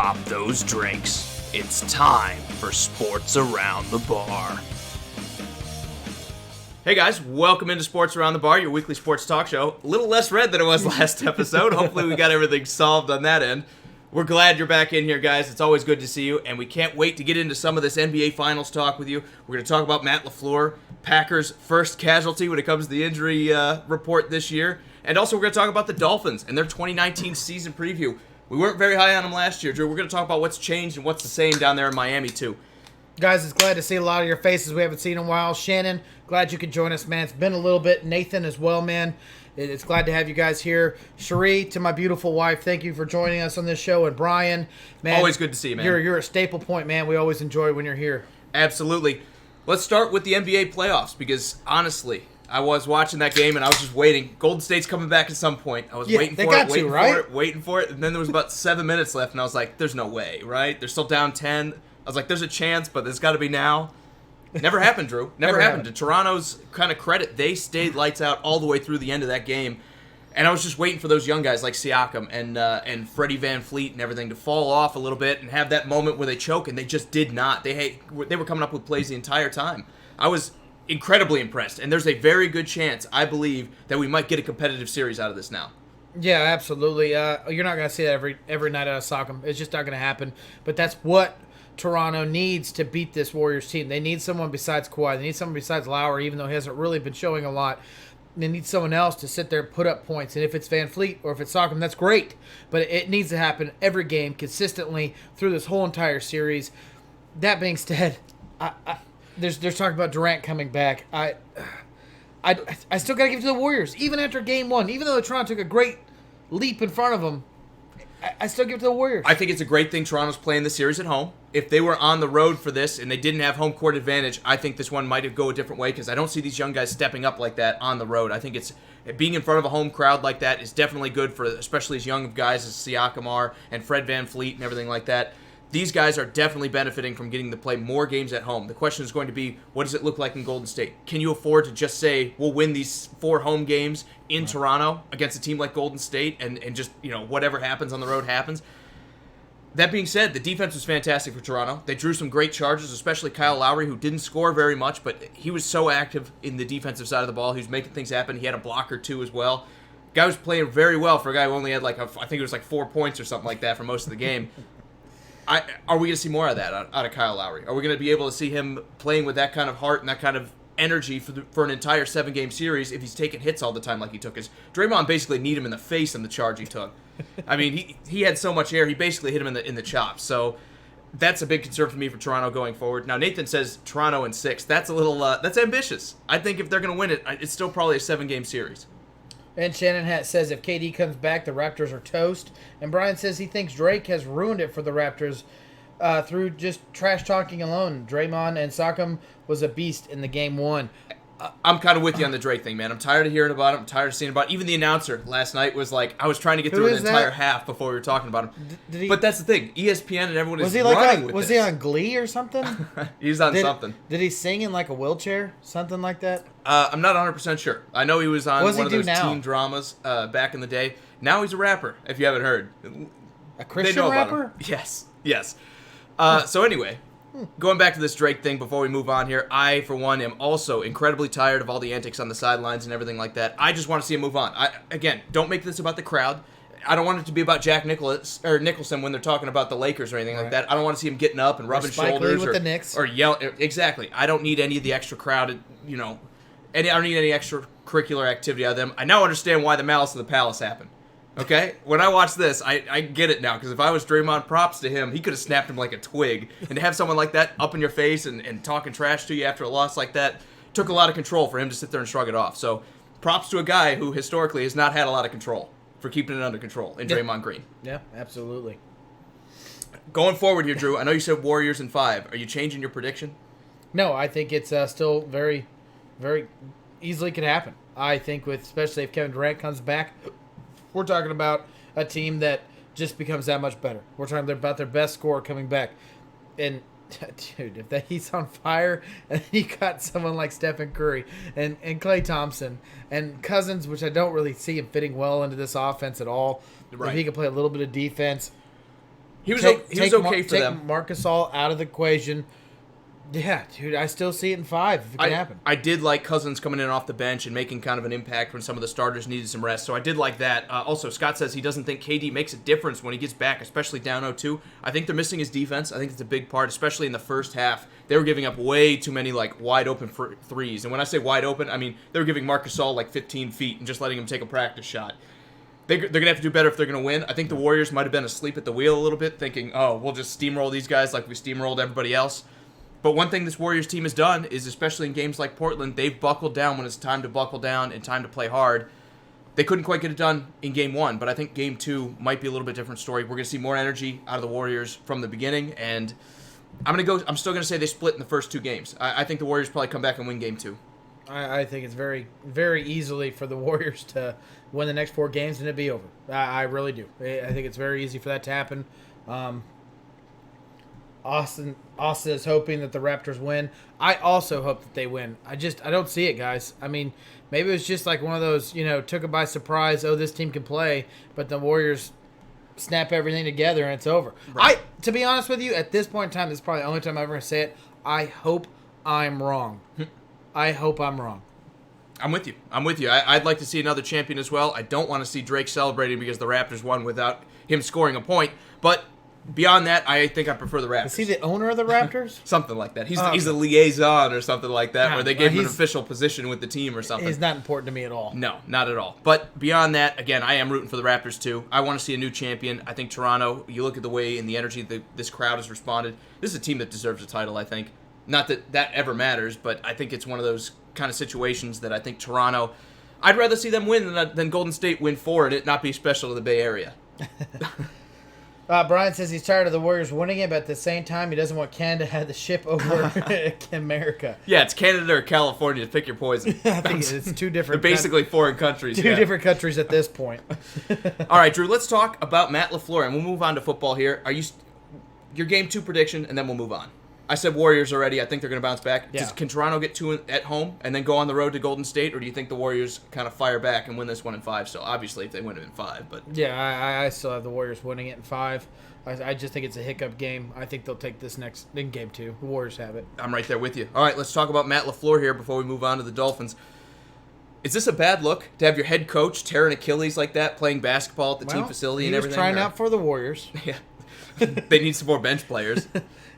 pop those drinks. It's time for Sports Around the Bar. Hey guys, welcome into Sports Around the Bar, your weekly sports talk show. A little less red than it was last episode. Hopefully we got everything solved on that end. We're glad you're back in here, guys. It's always good to see you, and we can't wait to get into some of this NBA Finals talk with you. We're going to talk about Matt LaFleur, Packers' first casualty when it comes to the injury report this year. And also we're going to talk about the Dolphins and their 2019 season preview. We weren't very high on them last year, Drew. We're going to talk about what's changed and what's the same down there in Miami, too. Guys, it's glad to see a lot of your faces we haven't seen in a while. Shannon, glad you could join us, man. It's been a little bit. Nathan as well, man. It's glad to have you guys here. Cherie, to my beautiful wife, thank you for joining us on this show. And Brian, man. Always good to see you, man. You're a staple point, man. We always enjoy when you're here. Absolutely. Let's start with the NBA playoffs because, honestly, I was watching that game and I was just waiting. Golden State's coming back at some point. I was waiting for it. And then there was about 7 minutes left, and I was like, there's no way, right? They're still down 10. I was like, there's a chance, but it's got to be now. Never happened, Drew. Never happened. To Toronto's kind of credit, they stayed lights out all the way through the end of that game. And I was just waiting for those young guys like Siakam and Freddie Van Fleet and everything to fall off a little bit and have that moment where they choke, and they just did not. They were coming up with plays the entire time. I was incredibly impressed, and there's a very good chance, I believe, that we might get a competitive series out of this now. Yeah, absolutely. You're not going to see that every night out of Siakam. It's just not going to happen. But that's what Toronto needs to beat this Warriors team. They need someone besides Kawhi. They need someone besides Lowry, even though he hasn't really been showing a lot. They need someone else to sit there and put up points. And if it's Van Fleet or if it's Siakam, that's great. But it needs to happen every game consistently through this whole entire series. That being said, there's talk about Durant coming back. I still got to give it to the Warriors, even after Game 1. Even though Toronto took a great leap in front of them, I still give it to the Warriors. I think it's a great thing Toronto's playing the series at home. If they were on the road for this and they didn't have home court advantage, I think this one might go a different way because I don't see these young guys stepping up like that on the road. I think it's being in front of a home crowd like that is definitely good for especially as young guys as Siakam are and Fred Van Fleet and everything like that. These guys are definitely benefiting from getting to play more games at home. The question is going to be, what does it look like in Golden State? Can you afford to just say, we'll win these 4 home games in Toronto against a team like Golden State and just, whatever happens on the road happens? That being said, the defense was fantastic for Toronto. They drew some great charges, especially Kyle Lowry, who didn't score very much, but he was so active in the defensive side of the ball. He was making things happen. He had a block or two as well. Guy was playing very well for a guy who only had I think it was 4 points or something like that for most of the game. Are we going to see more of that out of Kyle Lowry? Are we going to be able to see him playing with that kind of heart and that kind of energy for an entire 7-game series if he's taking hits all the time like he took? Because Draymond basically kneed him in the face in the charge he took. I mean, he had so much air, he basically hit him in the chops. So that's a big concern for me for Toronto going forward. Now, Nathan says Toronto in 6. That's a little that's ambitious. I think if they're going to win it, it's still probably a 7-game series. And Shannon says if KD comes back, the Raptors are toast. And Brian says he thinks Drake has ruined it for the Raptors through just trash talking alone. Draymond and Siakam was a beast in the Game 1. I'm kind of with you on the Drake thing, man. I'm tired of hearing about it. I'm tired of seeing about it. Even the announcer last night was like, I was trying to get through an entire half before we were talking about him. But that's the thing. ESPN and everyone is running with this. Was he on Glee or something? He's on something. Did he sing in a wheelchair? Something like that? I'm not 100% sure. I know he was on one of those now? teen dramas back in the day. Now he's a rapper, if you haven't heard. A Christian rapper? Yes. So anyway, going back to this Drake thing before we move on here, I, for one, am also incredibly tired of all the antics on the sidelines and everything like that. I just want to see him move on. Again, don't make this about the crowd. I don't want it to be about Jack Nicholson when they're talking about the Lakers or anything like that. I don't want to see him getting up and rubbing shoulders with the Knicks. Or yell. Exactly. I don't need any of the extra crowded, I don't need any extracurricular activity out of them. I now understand why the Malice of the Palace happened. Okay? When I watch this, I get it now. Because if I was Draymond, props to him. He could have snapped him like a twig. And to have someone like that up in your face and talking trash to you after a loss like that took a lot of control for him to sit there and shrug it off. So props to a guy who historically has not had a lot of control for keeping it under control in Draymond Green. Yeah, absolutely. Going forward here, Drew, I know you said Warriors in 5. Are you changing your prediction? No, I think it's still very, very easily could happen. I think especially if Kevin Durant comes back, we're talking about a team that just becomes that much better. We're talking about their best scorer coming back. And, dude, if he's on fire, and you got someone like Stephen Curry and Klay Thompson and Cousins, which I don't really see him fitting well into this offense at all. Right. If he can play a little bit of defense. He was okay for take them. Marcus All out of the equation. Yeah, dude, I still see it in 5 if it can happen. I did like Cousins coming in off the bench and making kind of an impact when some of the starters needed some rest, so I did like that. Also, Scott says he doesn't think KD makes a difference when he gets back, especially down 0-2. I think they're missing his defense. I think it's a big part, especially in the first half. They were giving up way too many wide open threes, and when I say wide open, I mean they were giving Marcus All 15 feet and just letting him take a practice shot. They're going to have to do better if they're going to win. I think the Warriors might have been asleep at the wheel a little bit, thinking, oh, we'll just steamroll these guys like we steamrolled everybody else. But one thing this Warriors team has done is, especially in games like Portland, they've buckled down when it's time to buckle down and time to play hard. They couldn't quite get it done in Game 1, but I think Game 2 might be a little bit different story. We're going to see more energy out of the Warriors from the beginning, and I'm still going to say they split in the first 2 games. I think the Warriors probably come back and win Game 2. I think it's very, very easily for the Warriors to win the next 4 games and it'd be over. I really do. I think it's very easy for that to happen. Austin is hoping that the Raptors win. I also hope that they win. I don't see it, guys. I mean, maybe it was just like one of those, took it by surprise. Oh, this team can play, but the Warriors snap everything together and it's over. Right. To be honest with you, at this point in time, this is probably the only time I'm ever going to say it. I hope I'm wrong. I hope I'm wrong. I'm with you. I'd like to see another champion as well. I don't want to see Drake celebrating because the Raptors won without him scoring a point, but beyond that, I think I prefer the Raptors. Is he the owner of the Raptors? Something like that. He's the liaison or something like that, Yeah, where they gave him an official position with the team or something. He's not important to me at all. No, not at all. But beyond that, again, I am rooting for the Raptors too. I want to see a new champion. I think Toronto, you look at the way and the energy that this crowd has responded, this is a team that deserves a title, I think. Not that that ever matters, but I think it's one of those kind of situations that I think Toronto, I'd rather see them win than Golden State win 4 and it not be special to the Bay Area. Brian says he's tired of the Warriors winning it, but at the same time, he doesn't want Canada to have the ship over America. Yeah, it's Canada or California. Pick your poison. I think it's 2 different. They're basically foreign countries. Two different countries at this point. All right, Drew. Let's talk about Matt LaFleur, and we'll move on to football here. Your Game 2 prediction, and then we'll move on. I said Warriors already. I think they're going to bounce back. Yeah. Can Toronto get 2 at home and then go on the road to Golden State, or do you think the Warriors kind of fire back and win this one in 5? So obviously, if they win it in 5, but yeah, I still have the Warriors winning it in 5. I just think it's a hiccup game. I think they'll take this next in Game 2. The Warriors have it. I'm right there with you. All right, let's talk about Matt LaFleur here before we move on to the Dolphins. Is this a bad look to have your head coach tear an Achilles like that, playing basketball at the team facility and everything? He was trying out for the Warriors. Yeah, they need some more bench players.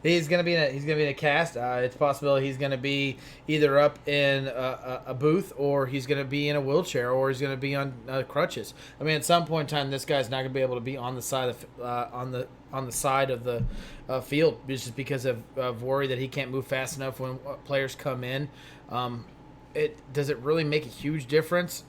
He's gonna be in a cast. It's possible he's gonna be either up in a booth, or he's gonna be in a wheelchair, or he's gonna be on crutches. I mean, at some point in time, this guy's not gonna be able to be on the side of the field, just because of worry that he can't move fast enough when players come in. Does it really make a huge difference?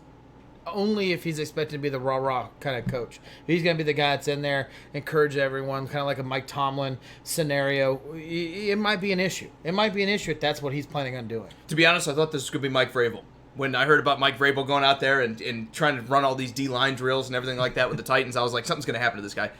Only if he's expected to be the rah-rah kind of coach. He's going to be the guy that's in there, encourage everyone, kind of like a Mike Tomlin scenario. It might be an issue. It might be an issue if that's what he's planning on doing. To be honest, I thought this could be Mike Vrabel. When I heard about Mike Vrabel going out there and trying to run all these D-line drills and everything like that with the Titans, I was like, something's going to happen to this guy.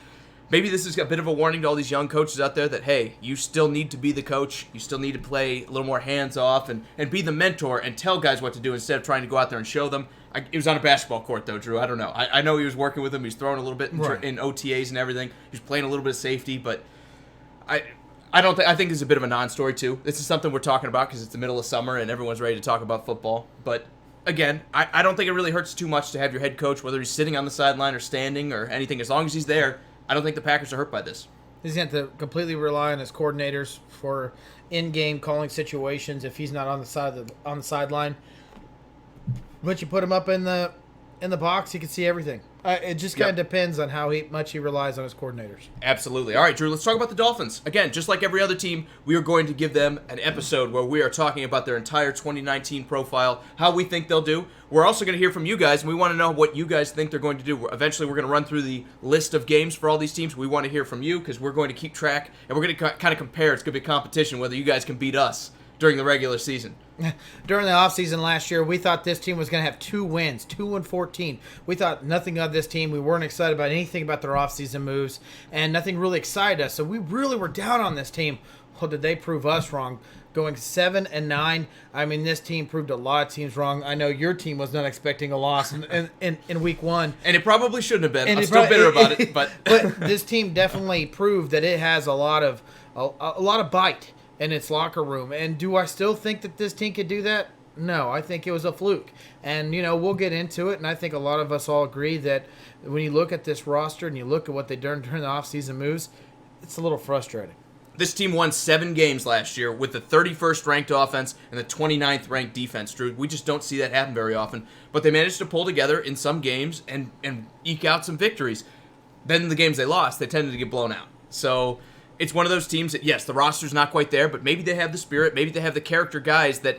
Maybe this is a bit of a warning to all these young coaches out there that, hey, you still need to be the coach. You still need to play a little more hands-off and be the mentor and tell guys what to do instead of trying to go out there and show them. It was on a basketball court, though, Drew. I don't know. I know he was working with them. He was throwing a little bit in OTAs and everything. He was playing a little bit of safety, but I think it's a bit of a non-story, too. This is something we're talking about because it's the middle of summer and everyone's ready to talk about football. But, again, I don't think it really hurts too much to have your head coach, whether he's sitting on the sideline or standing or anything. As long as he's there, I don't think the Packers are hurt by this. He's going to have to completely rely on his coordinators for in-game calling situations if he's not on the sideline. But you put him up in the box, he can see everything. It just kind of depends on how much he relies on his coordinators. Absolutely. All right, Drew, let's talk about the Dolphins. Again, just like every other team, we are going to give them an episode where we are talking about their entire 2019 profile, how we think they'll do. We're also going to hear from you guys, and we want to know what you guys think they're going to do. Eventually, we're going to run through the list of games for all these teams. We want to hear from you because we're going to keep track, and we're going to kind of compare. It's going to be a competition whether you guys can beat us during the regular season. During the offseason last year, we thought this team was going to have 2 wins, 2-14. We thought nothing of this team. We weren't excited about anything about their offseason moves, and nothing really excited us. So we really were down on this team. Well, did they prove us wrong? Going 7-9. I mean, this team proved a lot of teams wrong. I know your team was not expecting a loss in week 1. And it probably shouldn't have been. I'm still bitter about it. But this team definitely proved that it has a lot of bite in its locker room. And do I still think that this team could do that? No, I think it was a fluke. And, we'll get into it, and I think a lot of us all agree that when you look at this roster and you look at what they done during the offseason moves, it's a little frustrating. This team won 7 games last year with the 31st ranked offense and the 29th ranked defense, Drew. We just don't see that happen very often. But they managed to pull together in some games and eke out some victories. Then in the games they lost, they tended to get blown out. So it's one of those teams that, yes, the roster's not quite there, but maybe they have the spirit, maybe they have the character guys that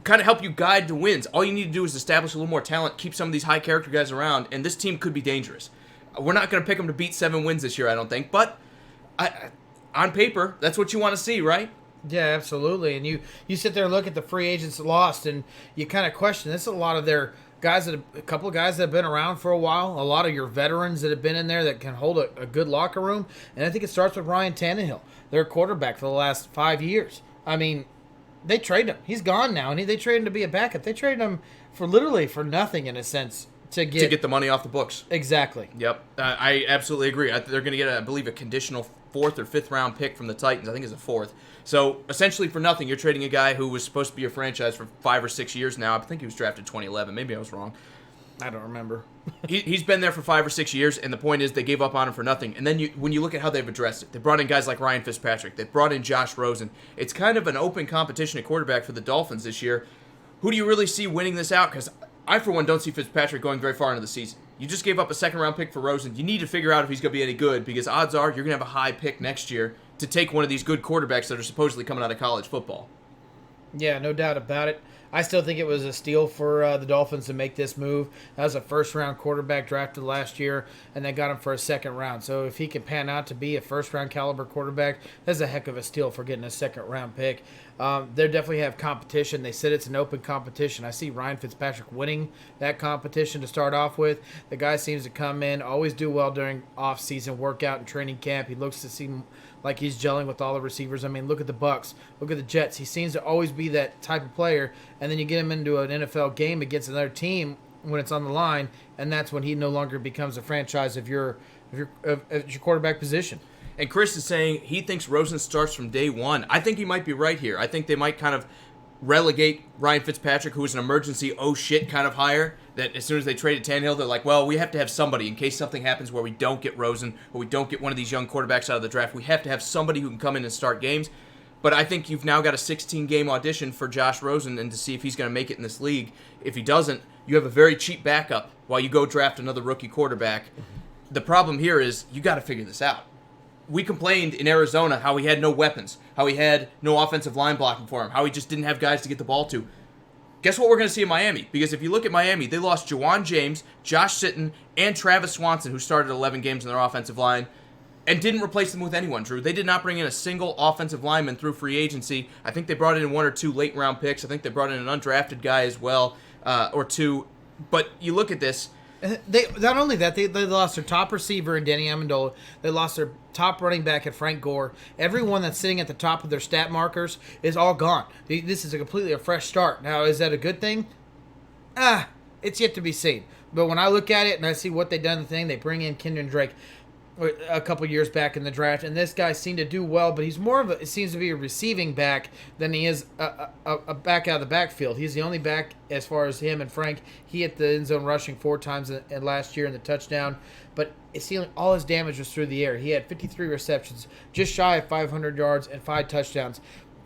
kind of help you guide to wins. All you need to do is establish a little more talent, keep some of these high character guys around, and this team could be dangerous. We're not going to pick them to beat 7 wins this year, I don't think, but on paper, that's what you want to see, right? Yeah, absolutely. And you sit there and look at the free agents lost, and you kind of question. This is a lot of their guys a couple of guys that have been around for a while. A lot of your veterans that have been in there that can hold a good locker room. And I think it starts with Ryan Tannehill, their quarterback for the last 5 years. I mean, they traded him. He's gone now, and they traded him to be a backup. They traded him for nothing in a sense to get the money off the books. Exactly. Yep, I absolutely agree. They're going to get, I believe, a conditional 4th or 5th round pick from the Titans. I think it's a 4th. So essentially for nothing, you're trading a guy who was supposed to be a franchise for 5 or 6 years now. I think he was drafted 2011. Maybe I was wrong. I don't remember. He's been there for 5 or 6 years, and the point is they gave up on him for nothing. And then when you look at how they've addressed it, they brought in guys like Ryan Fitzpatrick. They brought in Josh Rosen. It's kind of an open competition at quarterback for the Dolphins this year. Who do you really see winning this out? Because I, for one, don't see Fitzpatrick going very far into the season. You just gave up a 2nd-round pick for Rosen. You need to figure out if he's going to be any good, because odds are you're going to have a high pick next year to take one of these good quarterbacks that are supposedly coming out of college football. Yeah, no doubt about it. I still think it was a steal for the Dolphins to make this move. That was a 1st-round quarterback drafted last year, and they got him for a 2nd round. So if he can pan out to be a 1st-round caliber quarterback, that's a heck of a steal for getting a 2nd-round pick. They definitely have competition. They said it's an open competition. I see Ryan Fitzpatrick winning that competition to start off with. The guy seems to come in, always do well during off-season workout and training camp. He looks to seem like he's gelling with all the receivers. I mean, look at the Bucs. Look at the Jets. He seems to always be that type of player, and then you get him into an NFL game against another team when it's on the line, and that's when he no longer becomes a franchise of your quarterback position. And Chris is saying he thinks Rosen starts from day one. I think he might be right here. I think they might kind of relegate Ryan Fitzpatrick, who was an emergency oh-shit kind of hire, that as soon as they traded Tannehill, they're like, well, we have to have somebody in case something happens where we don't get Rosen or we don't get one of these young quarterbacks out of the draft. We have to have somebody who can come in and start games. But I think you've now got a 16-game audition for Josh Rosen and to see if he's going to make it in this league. If he doesn't, you have a very cheap backup while you go draft another rookie quarterback. The problem here is you got to figure this out. We complained in Arizona how he had no weapons, how he had no offensive line blocking for him, how he just didn't have guys to get the ball to. Guess what we're going to see in Miami? Because if you look at Miami, they lost Jawan James, Josh Sitton, and Travis Swanson, who started 11 games in their offensive line, and didn't replace them with anyone, Drew. They did not bring in a single offensive lineman through free agency. I think they brought in 1 or 2 late-round picks. I think they brought in an undrafted guy as well, or 2. But you look at this. They not only that, they lost their top receiver in Danny Amendola. They lost their top running back at Frank Gore. Everyone that's sitting at the top of their stat markers is all gone. This is a fresh start. Now, is that a good thing? It's yet to be seen. But when I look at it and I see what they've done, they bring in Kenyon Drake a couple years back in the draft, and this guy seemed to do well, but he's more of it seems to be a receiving back than he is a back out of the backfield. He's the only back as far as him and Frank. He hit the end zone rushing 4 times in last year in the touchdown, but it seemed all his damage was through the air. He had 53 receptions, just shy of 500 yards and 5 touchdowns.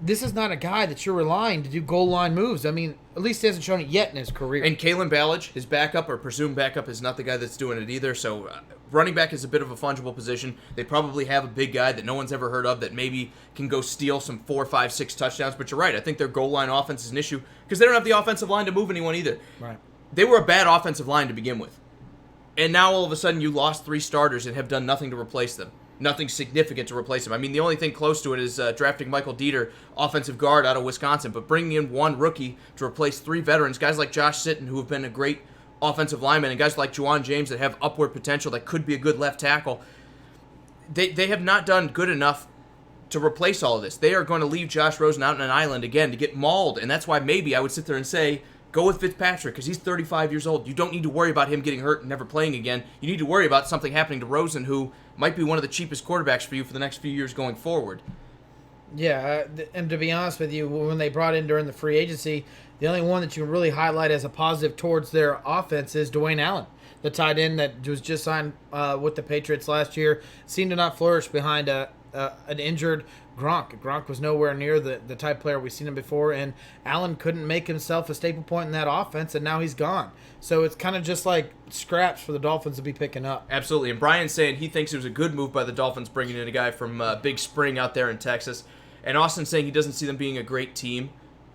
This is not a guy that you're relying to do goal line moves. I mean, at least he hasn't shown it yet in his career. And Kalen Ballage, his backup or presumed backup, is not the guy that's doing it either. So running back is a bit of a fungible position. They probably have a big guy that no one's ever heard of that maybe can go steal some 4, 5, 6 touchdowns. But you're right. I think their goal line offense is an issue because they don't have the offensive line to move anyone either. Right. They were a bad offensive line to begin with. And now all of a sudden you lost 3 starters and have done nothing to replace them. nothing significant to replace him. I mean, the only thing close to it is drafting Michael Dieter, offensive guard out of Wisconsin, but bringing in one rookie to replace 3 veterans, guys like Josh Sitton, who have been a great offensive lineman, and guys like Juwan James that have upward potential that could be a good left tackle. They have not done good enough to replace all of this. They are going to leave Josh Rosen out on an island again to get mauled, and that's why maybe I would sit there and say, go with Fitzpatrick, because he's 35 years old. You don't need to worry about him getting hurt and never playing again. You need to worry about something happening to Rosen, who might be one of the cheapest quarterbacks for you for the next few years going forward. Yeah, and to be honest with you, when they brought in during the free agency, the only one that you can really highlight as a positive towards their offense is Dwayne Allen, the tight end that was just signed with the Patriots last year. Seemed to not flourish behind an injured Gronk. Gronk was nowhere near the type player we've seen him before, and Allen couldn't make himself a staple point in that offense, and now he's gone. So it's kind of just like scraps for the Dolphins to be picking up. Absolutely, and Brian's saying he thinks it was a good move by the Dolphins bringing in a guy from Big Spring out there in Texas. And Austin's saying he doesn't see them being a great team,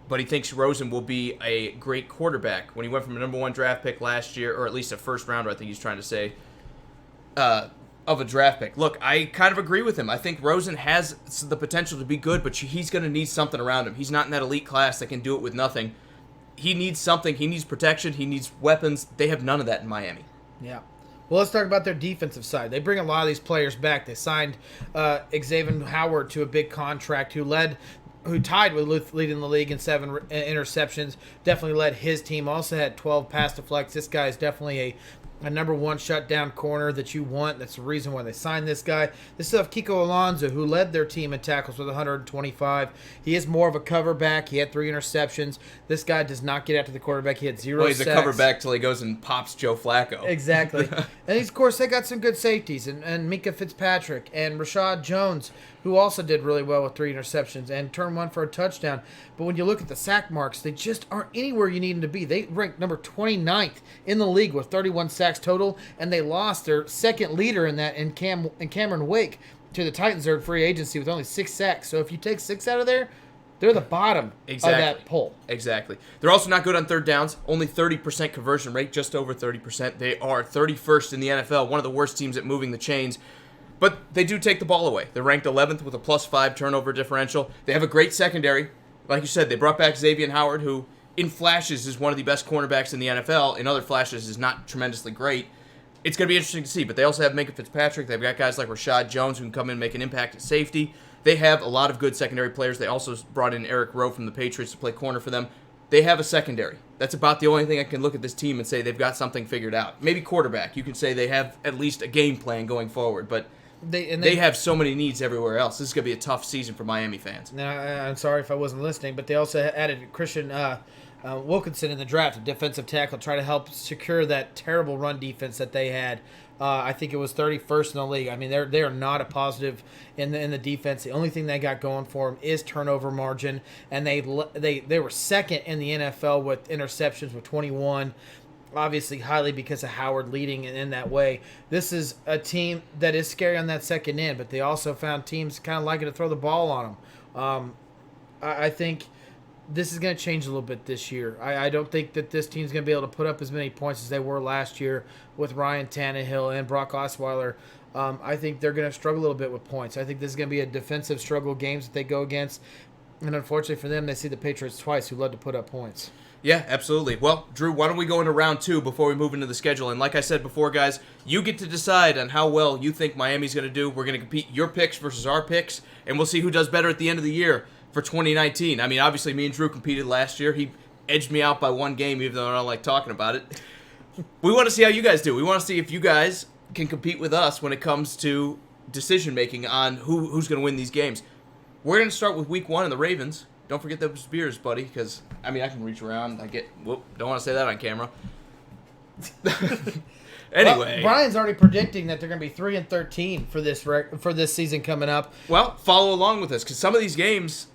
but he thinks Rosen will be a great quarterback. When he went from a number 1 draft pick last year, or at least a first rounder, I think he's trying to say, of a draft pick. Look, I kind of agree with him. I think Rosen has the potential to be good, but he's going to need something around him. He's not in that elite class that can do it with nothing. He needs something. He needs protection. He needs weapons. They have none of that in Miami. Yeah. Well, let's talk about their defensive side. They bring a lot of these players back. They signed Xavier Howard to a big contract, who tied with leading the league in 7 interceptions. Definitely led his team. Also had 12 pass deflects. This guy is definitely a number 1 shutdown corner that you want. That's the reason why they signed this guy. They still have Kiko Alonso, who led their team in tackles with 125. He is more of a cover back. He had 3 interceptions. This guy does not get after the quarterback. He had 0 Well, he's sacks. a cover back till he goes and pops Joe Flacco. Exactly. And of course, they got some good safeties, and Minka Fitzpatrick and Rashad Jones, who also did really well with 3 interceptions and turned 1 for a touchdown. But when you look at the sack marks, they just aren't anywhere you need them to be. They ranked number 29th in the league with 31 sacks total, and they lost their second leader in that in Cameron Wake to the Titans in free agency with only 6 sacks. So if you take 6 out of there, they're the bottom of that poll. Exactly. They're also not good on third downs. Only 30% conversion rate, just over 30%. They are 31st in the NFL, one of the worst teams at moving the chains. But they do take the ball away. They're ranked 11th with a +5 turnover differential. They have a great secondary. Like you said, they brought back Xavier Howard, who in flashes is one of the best cornerbacks in the NFL. In other flashes is not tremendously great. It's going to be interesting to see. But they also have Minka Fitzpatrick. They've got guys like Rashad Jones who can come in and make an impact at safety. They have a lot of good secondary players. They also brought in Eric Rowe from the Patriots to play corner for them. They have a secondary. That's about the only thing I can look at this team and say they've got something figured out. Maybe quarterback. You could say they have at least a game plan going forward. But they have so many needs everywhere else. This is going to be a tough season for Miami fans. Now, I'm sorry if I wasn't listening, but they also added Christian Wilkinson in the draft, a defensive tackle, try to help secure that terrible run defense that they had. I think it was 31st in the league. I mean, they are not a positive in the defense. The only thing they got going for them is turnover margin, and they were second in the NFL with interceptions with 21. Obviously, highly because of Howard leading in that way. This is a team that is scary on that second end, but they also found teams kind of liking to throw the ball on them. I think this is going to change a little bit this year. I don't think that this team's going to be able to put up as many points as they were last year with Ryan Tannehill and Brock Osweiler. I think they're going to struggle a little bit with points. I think this is going to be a defensive struggle games that they go against. And unfortunately for them, they see the Patriots twice who love to put up points. Yeah, absolutely. Well, Drew, why don't we go into round 2 before we move into the schedule? And like I said before, guys, you get to decide on how well you think Miami's going to do. We're going to compete your picks versus our picks, and we'll see who does better at the end of the year for 2019. I mean, obviously, me and Drew competed last year. He edged me out by 1 game, even though I don't like talking about it. We want to see how you guys do. We want to see if you guys can compete with us when it comes to decision-making on who's going to win these games. We're going to start with Week 1 and the Ravens. Don't forget those beers, buddy, because, I mean, I can reach around. Don't want to say that on camera. Anyway. Well, Brian's already predicting that they're going to be 3-13 for this season coming up. Well, follow along with us, because some of these games,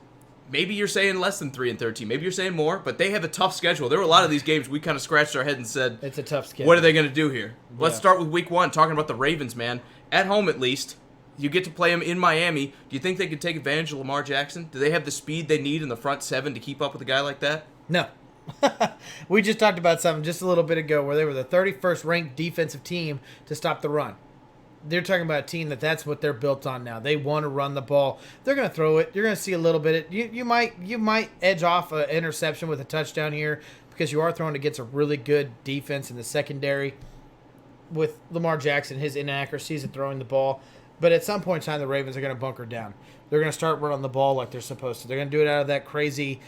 maybe you're saying less than 3-13. Maybe you're saying more, but they have a tough schedule. There were a lot of these games we kind of scratched our head and said, it's a tough schedule. What are they going to do here? Yeah. Let's start with Week 1, talking about the Ravens, man. At home, at least. You get to play them in Miami. Do you think they could take advantage of Lamar Jackson? Do they have the speed they need in the front 7 to keep up with a guy like that? No. We just talked about something just a little bit ago where they were the 31st ranked defensive team to stop the run. they're talking about a team that's what they're built on now. They want to run the ball. They're going to throw it. You're going to see a little bit. You might edge off an interception with a touchdown here because you are throwing against a really good defense in the secondary with Lamar Jackson, his inaccuracies at throwing the ball. But at some point in time, the Ravens are going to bunker down. They're going to start running the ball like they're supposed to. They're going to do it out of that crazy.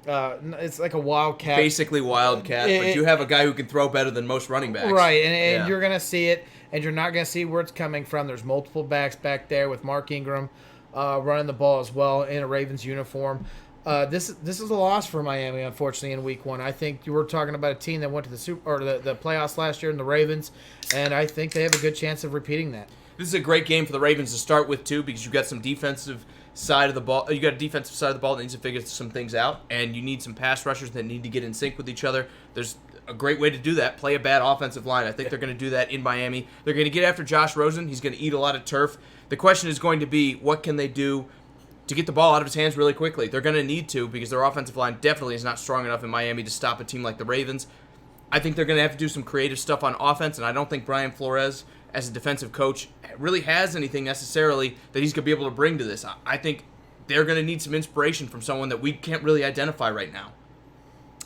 It's like a wildcat. Basically wildcat, but you have a guy who can throw better than most running backs. Right, and you're going to see it, and you're not going to see where it's coming from. There's multiple backs back there with Mark Ingram running the ball as well in a Ravens uniform. This is a loss for Miami, unfortunately, in Week 1. I think you were talking about a team that went to the playoffs last year in the Ravens, and I think they have a good chance of repeating that. This is a great game for the Ravens to start with too, because you've got some defensive side of the ball. You got a defensive side of the ball that needs to figure some things out, and you need some pass rushers that need to get in sync with each other. There's a great way to do that. Play a bad offensive line. I think they're going to do that in Miami. They're going to get after Josh Rosen. He's going to eat a lot of turf. The question is going to be, what can they do to get the ball out of his hands really quickly? They're going to need to, because their offensive line definitely is not strong enough in Miami to stop a team like the Ravens. I think they're going to have to do some creative stuff on offense, and I don't think Brian Flores, as a defensive coach, really has anything necessarily that he's going to be able to bring to this. I think they're going to need some inspiration from someone that we can't really identify right now.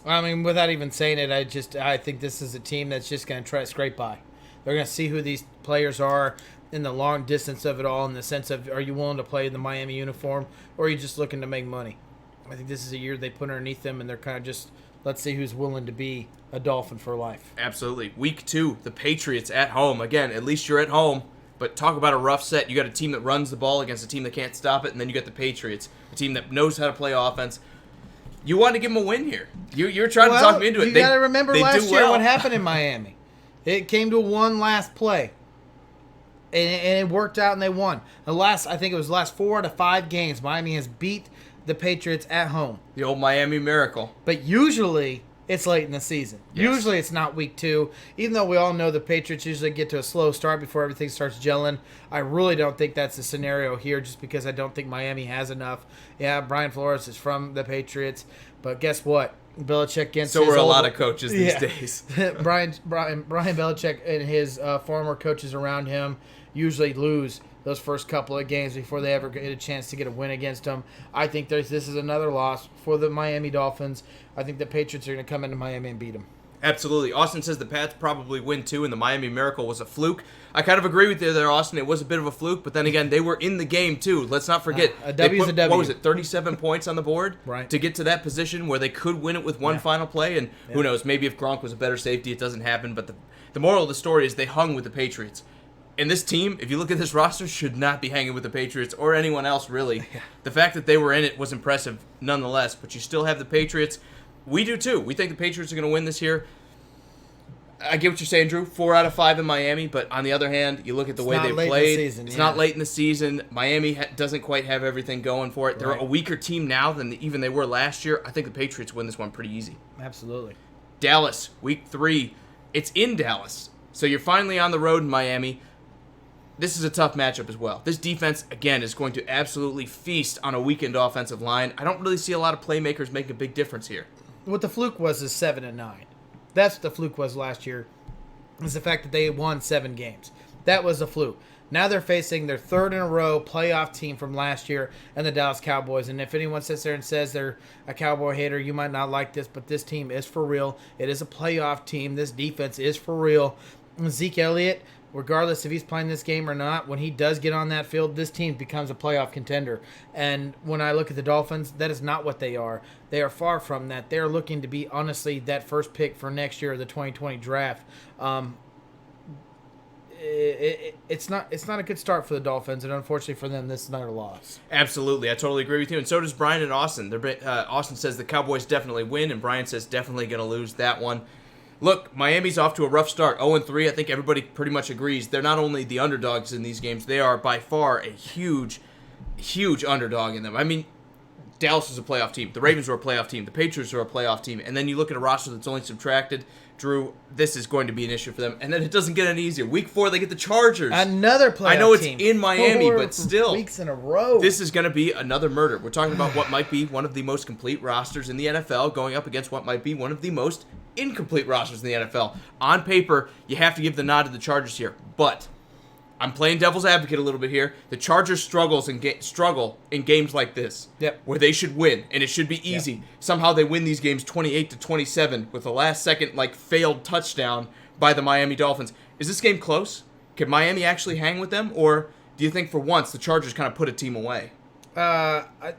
I mean, without even saying it, I think this is a team that's just going to try to scrape by. They're going to see who these players are in the long distance of it all, in the sense of, are you willing to play in the Miami uniform, or are you just looking to make money? I think this is a year they put underneath them, and they're kind of just, let's see who's willing to be a Dolphin for life. Absolutely. Week 2, the Patriots at home. Again, at least you're at home, but talk about a rough set. You got a team that runs the ball against a team that can't stop it, and then you got the Patriots, a team that knows how to play offense. You want to give them a win here. You're trying to talk me into it. You got to remember last year what happened in Miami. It came to one last play, and it worked out, and they won. I think it was the last 4 out of 5 games, Miami has beat the Patriots at home. The old Miami miracle. But usually it's late in the season. Yes. Usually it's not week 2. Even though we all know the Patriots usually get to a slow start before everything starts gelling, I really don't think that's the scenario here, just because I don't think Miami has enough. Yeah, Brian Flores is from the Patriots, but guess what? Belichick against so are a lot of coaches these days. Brian Belichick and his former coaches around him usually lose those first couple of games before they ever get a chance to get a win against them. I think this is another loss for the Miami Dolphins. I think the Patriots are going to come into Miami and beat them. Absolutely. Austin says the Pats probably win too, and the Miami Miracle was a fluke. I kind of agree with you there, Austin. It was a bit of a fluke, but then again, they were in the game too. Let's not forget. A W is a W. What was it, 37 points on the board? Right. To get to that position where they could win it with one final play, and who knows, maybe if Gronk was a better safety, it doesn't happen. But the moral of the story is they hung with the Patriots. And this team, if you look at this roster, should not be hanging with the Patriots or anyone else, really. Yeah. The fact that they were in it was impressive nonetheless, but you still have the Patriots. We do too. We think the Patriots are going to win this year. I get what you're saying, Drew. 4 out of 5 in Miami, but on the other hand, you look at the way they played. It's not late in the season. Miami doesn't quite have everything going for it. They're a weaker team now than even they were last year. I think the Patriots win this one pretty easy. Absolutely. Dallas, week 3. It's in Dallas, so you're finally on the road in Miami. This is a tough matchup as well. This defense, again, is going to absolutely feast on a weakened offensive line. I don't really see a lot of playmakers make a big difference here. What the fluke was is 7-9. That's what the fluke was last year, is the fact that they won 7 games. That was the fluke. Now they're facing their 3rd in a row playoff team from last year and the Dallas Cowboys. And if anyone sits there and says they're a Cowboy hater, you might not like this, but this team is for real. It is a playoff team. This defense is for real. Zeke Elliott, regardless if he's playing this game or not, when he does get on that field, this team becomes a playoff contender. And when I look at the Dolphins, that is not what they are. They are far from that. They're looking to be, honestly, that first pick for next year, the 2020 draft. It's not a good start for the Dolphins, and unfortunately for them, this is another loss. Absolutely. I totally agree with you, and so does Brian and Austin. Austin says the Cowboys definitely win, and Brian says definitely going to lose that one. Look, Miami's off to a rough start, 0-3. I think everybody pretty much agrees. They're not only the underdogs in these games, they are by far a huge, huge underdog in them. I mean, Dallas was a playoff team. The Ravens were a playoff team. The Patriots were a playoff team. And then you look at a roster that's only subtracted. Drew, this is going to be an issue for them. And then it doesn't get any easier. Week 4, they get the Chargers. Another playoff team. I know it's in Miami, but still. Weeks in a row. This is going to be another murder. We're talking about what might be one of the most complete rosters in the NFL going up against what might be one of the most incomplete rosters in the NFL. On paper, you have to give the nod to the Chargers here. But I'm playing devil's advocate a little bit here. The Chargers struggle in games like this, where they should win, and it should be easy. Yep. Somehow they win these games 28-27 with a last-second failed touchdown by the Miami Dolphins. Is this game close? Could Miami actually hang with them, or do you think for once the Chargers kind of put a team away? I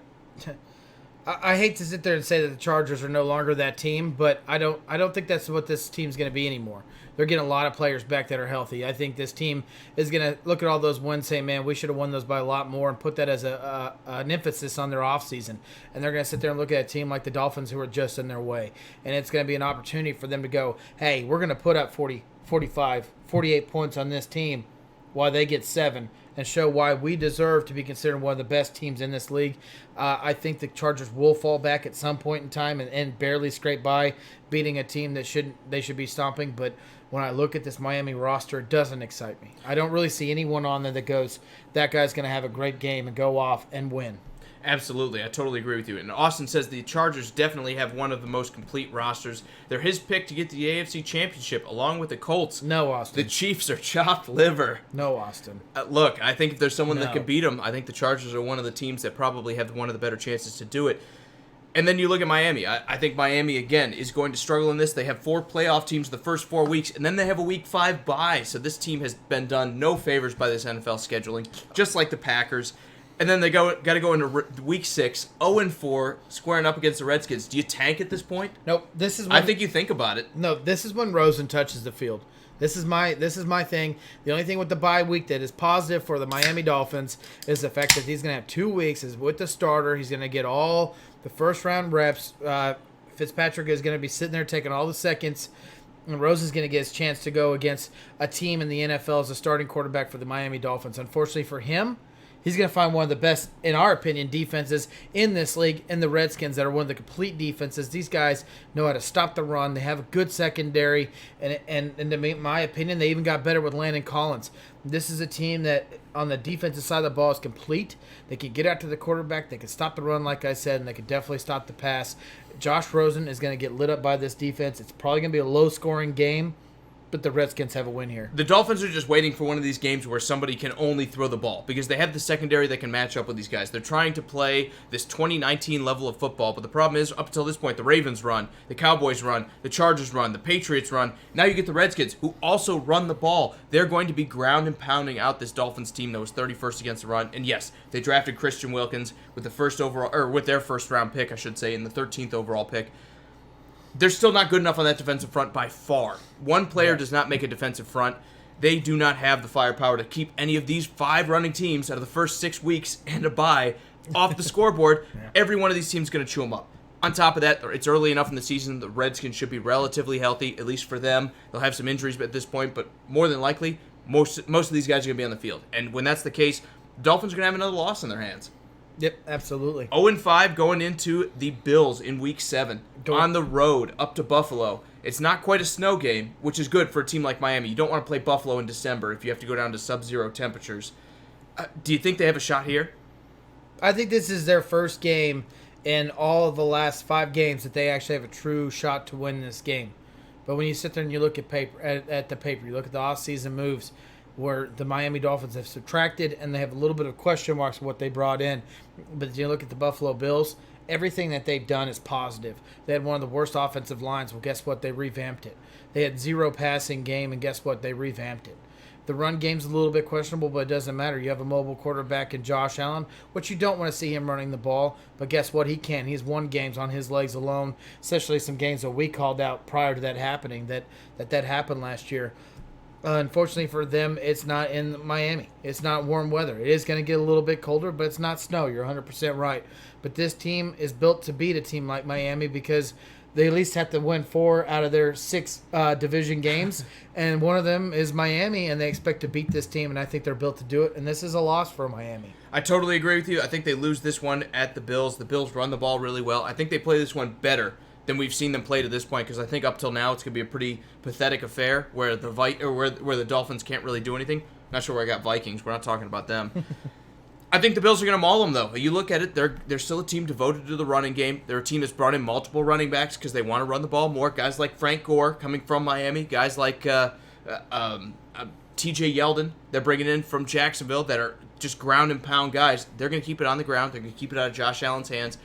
hate to sit there and say that the Chargers are no longer that team, but I don't think that's what this team's going to be anymore. They're getting a lot of players back that are healthy. I think this team is going to look at all those wins, say, man, we should have won those by a lot more, and put that as an emphasis on their offseason. And they're going to sit there and look at a team like the Dolphins who are just in their way. And it's going to be an opportunity for them to go, hey, we're going to put up 40, 45, 48 points on this team while they get 7, and show why we deserve to be considered one of the best teams in this league. I think the Chargers will fall back at some point in time and barely scrape by, beating a team that they should be stomping. But when I look at this Miami roster, it doesn't excite me. I don't really see anyone on there that goes, that guy's going to have a great game and go off and win. Absolutely. I totally agree with you. And Austin says the Chargers definitely have one of the most complete rosters. They're his pick to get the AFC Championship along with the Colts. No, Austin. The Chiefs are chopped liver. No, Austin. Look, I think if there's someone that can beat them, I think the Chargers are one of the teams that probably have one of the better chances to do it. And then you look at Miami. I think Miami, again, is going to struggle in this. They have 4 playoff teams the first 4 weeks, and then they have a Week 5 bye. So this team has been done no favors by this NFL scheduling, just like the Packers. And then they got to go into Week 6, 0-4, squaring up against the Redskins. Do you tank at this point? Nope. I think you think about it. No, this is when Rosen touches the field. This is my thing. The only thing with the bye week that is positive for the Miami Dolphins is the fact that he's going to have 2 weeks is with the starter. He's going to get all the first-round reps. Fitzpatrick is going to be sitting there taking all the seconds. And Rosen's going to get his chance to go against a team in the NFL as a starting quarterback for the Miami Dolphins. Unfortunately for him, he's going to find one of the best, in our opinion, defenses in this league, in the Redskins, that are one of the complete defenses. These guys know how to stop the run. They have a good secondary, and in my opinion, they even got better with Landon Collins. This is a team that, on the defensive side of the ball, is complete. They can get after the quarterback. They can stop the run, like I said, and they can definitely stop the pass. Josh Rosen is going to get lit up by this defense. It's probably going to be a low-scoring game, but the Redskins have a win here. The Dolphins are just waiting for one of these games where somebody can only throw the ball because they have the secondary that can match up with these guys. They're trying to play this 2019 level of football, but the problem is, up until this point, the Ravens run, the Cowboys run, the Chargers run, the Patriots run. Now you get the Redskins, who also run the ball. They're going to be ground and pounding out this Dolphins team that was 31st against the run. And yes, they drafted Christian Wilkins with the with their first round pick, I should say, in the 13th overall pick. They're still not good enough on that defensive front by far. One player does not make a defensive front. They do not have the firepower to keep any of these 5 running teams out of the first 6 weeks and a bye off the scoreboard. Every one of these teams is going to chew them up. On top of that, it's early enough in the season. The Redskins should be relatively healthy, at least for them. They'll have some injuries at this point, but more than likely, most of these guys are going to be on the field. And when that's the case, the Dolphins are going to have another loss in their hands. Yep, absolutely. 0-5 going into the Bills in Week 7 on the road up to Buffalo. It's not quite a snow game, which is good for a team like Miami. You don't want to play Buffalo in December if you have to go down to sub-zero temperatures. Do you think they have a shot here? I think this is their first game in all of the last 5 games that they actually have a true shot to win this game. But when you sit there and you look at the paper, you look at the offseason moves, where the Miami Dolphins have subtracted and they have a little bit of question marks of what they brought in. But you look at the Buffalo Bills, everything that they've done is positive. They had one of the worst offensive lines. Well, guess what? They revamped it. They had 0 passing game, and guess what? They revamped it. The run game's a little bit questionable, but it doesn't matter. You have a mobile quarterback in Josh Allen, which you don't want to see him running the ball. But guess what? He can. He's won games on his legs alone, especially some games that we called out prior to that happening, that happened last year. Unfortunately for them, it's not in Miami. It's not warm weather. It is going to get a little bit colder, but it's not snow. You're 100% right. But this team is built to beat a team like Miami because they at least have to win 4 out of their 6 division games, and one of them is Miami, and they expect to beat this team, and I think they're built to do it, and this is a loss for Miami. I totally agree with you. I think they lose this one at the Bills. The Bills run the ball really well. I think they play this one better than we've seen them play to this point, because I think up till now it's going to be a pretty pathetic affair where the Dolphins can't really do anything. Not sure where I got Vikings. We're not talking about them. I think the Bills are going to maul them, though. You look at it, they're still a team devoted to the running game. They're a team that's brought in multiple running backs because they want to run the ball more. Guys like Frank Gore coming from Miami. Guys like TJ Yeldon, they're bringing in from Jacksonville that are just ground and pound guys. They're going to keep it on the ground. They're going to keep it out of Josh Allen's hands.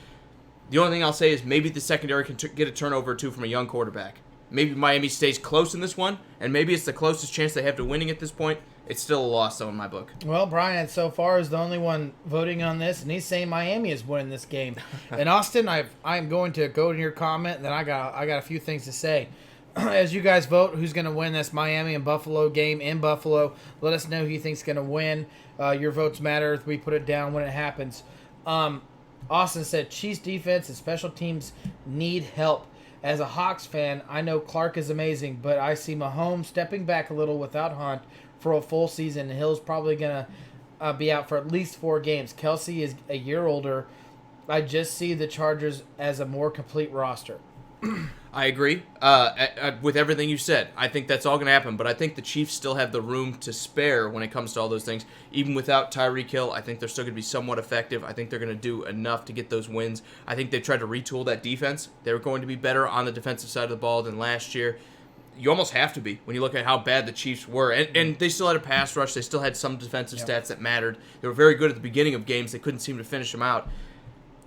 The only thing I'll say is maybe the secondary can get a turnover or two from a young quarterback. Maybe Miami stays close in this one, and maybe it's the closest chance they have to winning at this point. It's still a loss, though, in my book. Well, Brian, so far, is the only one voting on this, and he's saying Miami is winning this game. And Austin, I'm going to go to your comment, and then I got a few things to say. As you guys vote, who's going to win this Miami and Buffalo game in Buffalo? Let us know who you think's going to win. Your votes matter. We put it down when it happens. Austin said Chiefs defense and special teams need help. As a Hawks fan, I know Clark is amazing, but I see Mahomes stepping back a little without Hunt for a full season, and Hill's probably going to be out for at least 4 games. Kelsey is a year older. I just see the Chargers as a more complete roster. I agree with everything you said. I think that's all going to happen, but I think the Chiefs still have the room to spare when it comes to all those things. Even without Tyreek Hill, I think they're still going to be somewhat effective. I think they're going to do enough to get those wins. I think they tried to retool that defense. They're going to be better on the defensive side of the ball than last year. You almost have to be when you look at how bad the Chiefs were. And they still had a pass rush. They still had some defensive stats that mattered. They were very good at the beginning of games. They couldn't seem to finish them out.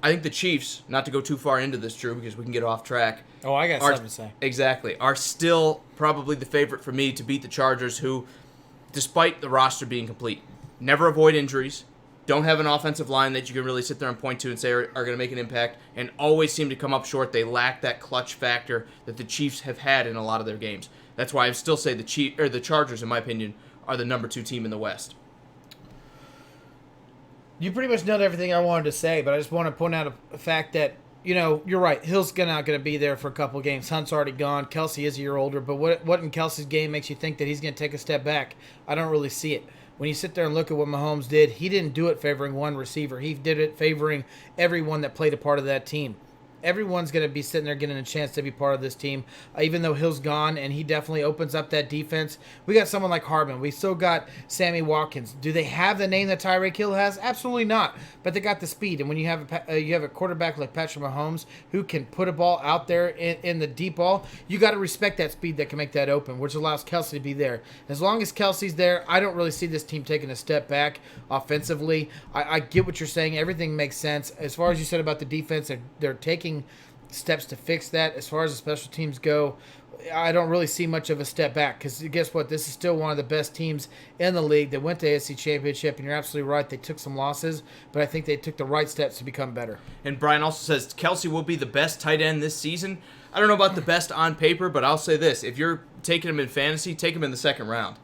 I think the Chiefs, not to go too far into this, Drew, because we can get off track. Oh, I got something to say. Exactly. Are still probably the favorite for me to beat the Chargers, who, despite the roster being complete, never avoid injuries, don't have an offensive line that you can really sit there and point to and say are going to make an impact, and always seem to come up short. They lack that clutch factor that the Chiefs have had in a lot of their games. That's why I still say the Chargers, in my opinion, are the number 2 team in the West. You pretty much nailed everything I wanted to say, but I just want to point out a fact that, you're right. Hill's not going to be there for a couple of games. Hunt's already gone. Kelsey is a year older, but what in Kelsey's game makes you think that he's going to take a step back? I don't really see it. When you sit there and look at what Mahomes did, he didn't do it favoring one receiver. He did it favoring everyone that played a part of that team. Everyone's going to be sitting there getting a chance to be part of this team, even though Hill's gone, and he definitely opens up that defense. We got someone like Hardman. We still got Sammy Watkins. Do they have the name that Tyreek Hill has? Absolutely not. But they got the speed, and when you have a quarterback like Patrick Mahomes who can put a ball out there in the deep ball, you got to respect that speed that can make that open, which allows Kelsey to be there. As long as Kelsey's there, I don't really see this team taking a step back offensively. I get what you're saying. Everything makes sense. As far as you said about the defense, they're taking steps to fix that. As far as the special teams go, I don't really see much of a step back, because guess what? This is still one of the best teams in the league. They went to AFC Championship, and you're absolutely right. They took some losses, but I think they took the right steps to become better. And Brian also says Kelsey will be the best tight end this season. I don't know about the best on paper, but I'll say this. If you're taking him in fantasy, take him in the second round.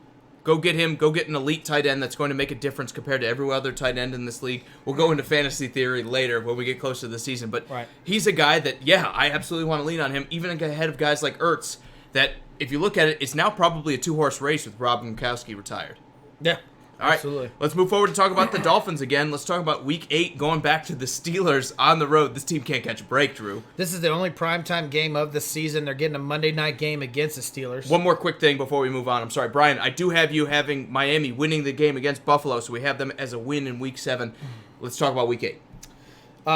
Go get him. Go get an elite tight end that's going to make a difference compared to every other tight end in this league. We'll go into fantasy theory later when we get closer to the season. But He's a guy that, I absolutely want to lean on him, even ahead of guys like Ertz, that if you look at it, it's now probably a 2-horse race with Rob Gronkowski retired. Yeah. All right, absolutely. Let's move forward to talk about the Dolphins again. Let's talk about Week 8, going back to the Steelers on the road. This team can't catch a break, Drew. This is the only primetime game of the season. They're getting a Monday night game against the Steelers. One more quick thing before we move on. I'm sorry, Brian. I do have you having Miami winning the game against Buffalo, so we have them as a win in Week 7. Let's talk about Week 8.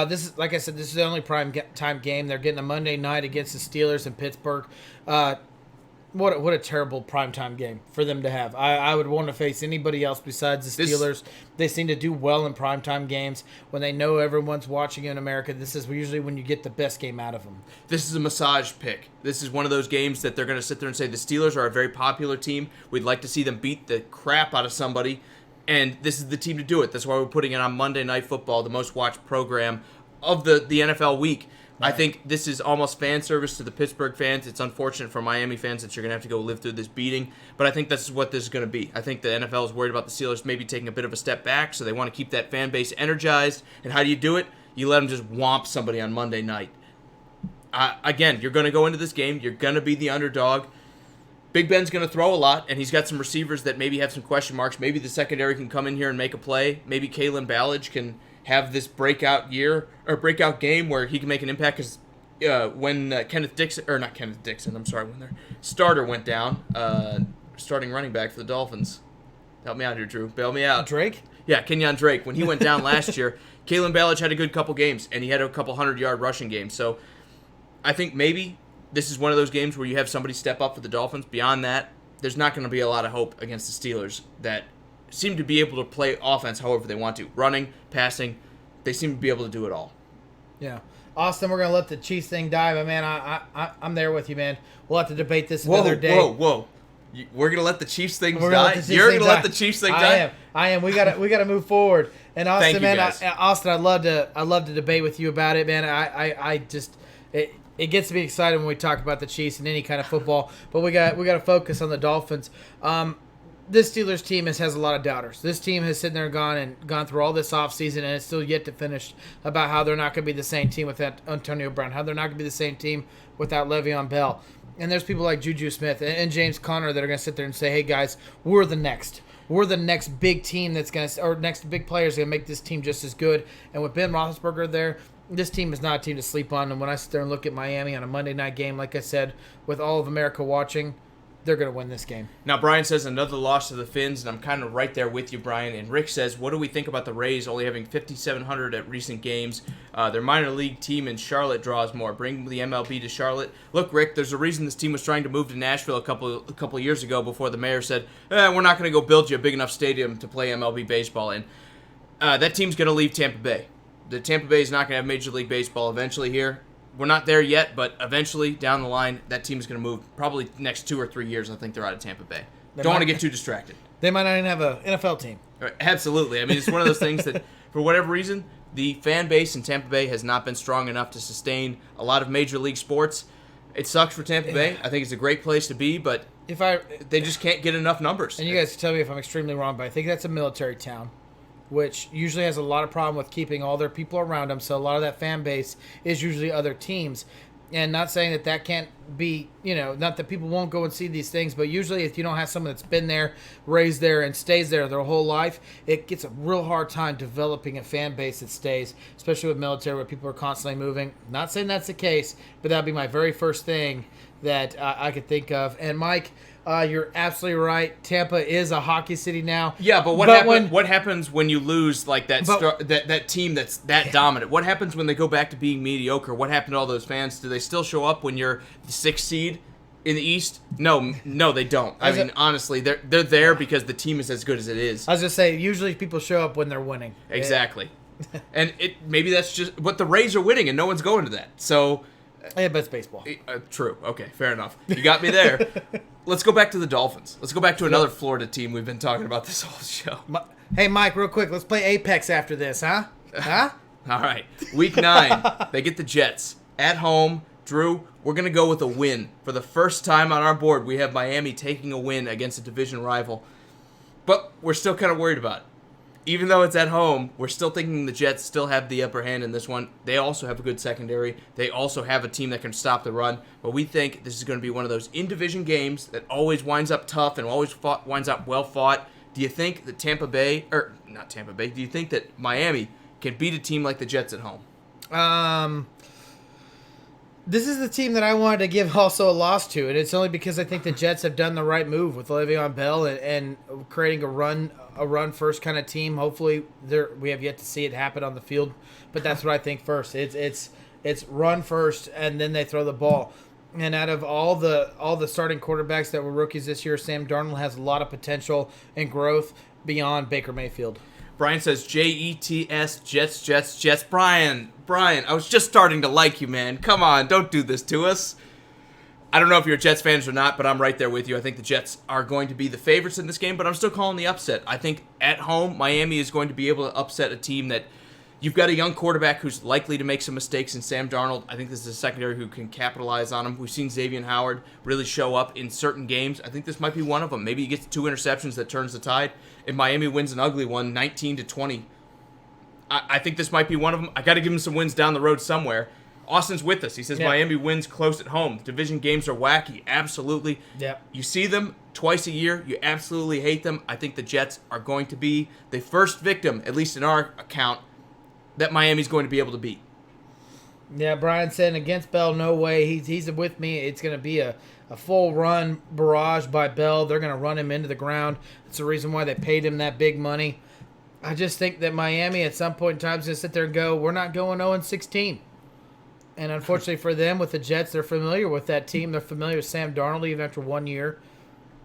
This is, like I said, this is the only time game. They're getting a Monday night against the Steelers in Pittsburgh. What a terrible primetime game for them to have. I would want to face anybody else besides the Steelers. They seem to do well in primetime games. When they know everyone's watching in America, this is usually when you get the best game out of them. This is a massage pick. This is one of those games that they're going to sit there and say, the Steelers are a very popular team. We'd like to see them beat the crap out of somebody. And this is the team to do it. That's why we're putting it on Monday Night Football, the most watched program of the NFL week. Right. I think this is almost fan service to the Pittsburgh fans. It's unfortunate for Miami fans that you're going to have to go live through this beating, but I think this is what this is going to be. I think the NFL is worried about the Steelers maybe taking a bit of a step back, so they want to keep that fan base energized. And how do you do it? You let them just whomp somebody on Monday night. Again, you're going to go into this game. You're going to be the underdog. Big Ben's going to throw a lot, and he's got some receivers that maybe have some question marks. Maybe the secondary can come in here and make a play. Maybe Kalen Ballage can have this breakout game where he can make an impact, because when when their starter went down, starting running back for the Dolphins. Help me out here, Drew. Bail me out. Drake? Yeah, Kenyon Drake. When he went down last year, Kalen Ballage had a good couple games, and he had a couple 100-yard rushing games. So I think maybe this is one of those games where you have somebody step up for the Dolphins. Beyond that, there's not going to be a lot of hope against the Steelers that seem to be able to play offense however they want to. Running, passing, they seem to be able to do it all. Yeah. Austin, we're going to let the Chiefs thing die, but, man, I'm there with you, man. We'll have to debate this another day. Whoa. We're going to let the Chiefs things die? You're going to let the Chiefs thing die? I am. We got to move forward. And Austin, man, guys. I'd love to debate with you about it, man. I just it gets me excited when we talk about the Chiefs and any kind of football, but we got to focus on the Dolphins. This Steelers team has a lot of doubters. This team has sitting there and gone through all this offseason, and it's still yet to finish about how they're not going to be the same team without Antonio Brown, how they're not going to be the same team without Le'Veon Bell. And there's people like Juju Smith and James Conner that are going to sit there and say, hey, guys, we're the next big team that's going to – or next big player is going to make this team just as good. And with Ben Roethlisberger there, this team is not a team to sleep on. And when I sit there and look at Miami on a Monday night game, like I said, with all of America watching – they're going to win this game. Now, Brian says another loss to the Finns, and I'm kind of right there with you, Brian. And Rick says, what do we think about the Rays only having 5,700 at recent games? Their minor league team in Charlotte draws more. Bring the MLB to Charlotte. Look, Rick, there's a reason this team was trying to move to Nashville a couple of years ago before the mayor said, we're not going to go build you a big enough stadium to play MLB baseball in. That team's going to leave Tampa Bay. The Tampa Bay is not going to have Major League Baseball eventually here. We're not there yet, but eventually, down the line, that team is going to move. Probably next 2 or 3 years, I think they're out of Tampa Bay. Don't want to get too distracted. They might not even have an NFL team. Absolutely. I mean, it's one of those things that, for whatever reason, the fan base in Tampa Bay has not been strong enough to sustain a lot of Major League sports. It sucks for Tampa Bay. I think it's a great place to be, but they just can't get enough numbers. And you guys can tell me if I'm extremely wrong, but I think that's a military town, which usually has a lot of problem with keeping all their people around them. So a lot of that fan base is usually other teams. And not saying that can't be, not that people won't go and see these things, but usually if you don't have someone that's been there, raised there, and stays there their whole life, it gets a real hard time developing a fan base that stays, especially with military where people are constantly moving. Not saying that's the case, but that would be my very first thing that I could think of. And Mike, you're absolutely right. Tampa is a hockey city now. Yeah, but what happens when you lose like that team that's that dominant? What happens when they go back to being mediocre? What happened to all those fans? Do they still show up when you're the 6th seed in the East? No, they don't. I mean, honestly, they're there because the team is as good as it is. I was just saying, usually people show up when they're winning. Exactly. And maybe that's just what the Rays are winning, and no one's going to that. So. Yeah, but it's baseball. True. Okay, fair enough. You got me there. Let's go back to the Dolphins. Let's go back to another Florida team we've been talking about this whole show. Hey, Mike, real quick. Let's play Apex after this, huh? Huh? All right. Week 9, they get the Jets. At home, Drew, we're going to go with a win. For the first time on our board, we have Miami taking a win against a division rival. But we're still kind of worried about it. Even though it's at home, we're still thinking the Jets still have the upper hand in this one. They also have a good secondary. They also have a team that can stop the run. But we think this is going to be one of those in-division games that always winds up tough and always winds up well-fought. Do you think that do you think that Miami can beat a team like the Jets at home? This is the team that I wanted to give also a loss to, and it's only because I think the Jets have done the right move with Le'Veon Bell and creating a run first kind of team. Hopefully, we have yet to see it happen on the field, but that's what I think first. It's run first, and then they throw the ball. And out of all the starting quarterbacks that were rookies this year, Sam Darnold has a lot of potential and growth beyond Baker Mayfield. Brian says Jets, Jets. Brian, I was just starting to like you, man. Come on, don't do this to us. I don't know if you're Jets fans or not, but I'm right there with you. I think the Jets are going to be the favorites in this game, but I'm still calling the upset. I think at home, Miami is going to be able to upset a team that you've got a young quarterback who's likely to make some mistakes in Sam Darnold. I think this is a secondary who can capitalize on him. We've seen Xavier Howard really show up in certain games. I think this might be one of them. Maybe he gets 2 interceptions that turns the tide. If Miami wins an ugly one, 19-20, I think this might be one of them. I got to give him some wins down the road somewhere. Austin's with us. He says Miami wins close at home. Division games are wacky. Absolutely. Yep. You see them twice a year. You absolutely hate them. I think the Jets are going to be the first victim, at least in our account, that Miami's going to be able to beat. Yeah, Brian said against Bell, no way. He's with me. It's going to be a full run barrage by Bell. They're going to run him into the ground. That's the reason why they paid him that big money. I just think that Miami at some point in time is going to sit there and go, we're not going 0-16. And unfortunately for them, with the Jets, they're familiar with that team. They're familiar with Sam Darnold even after 1 year.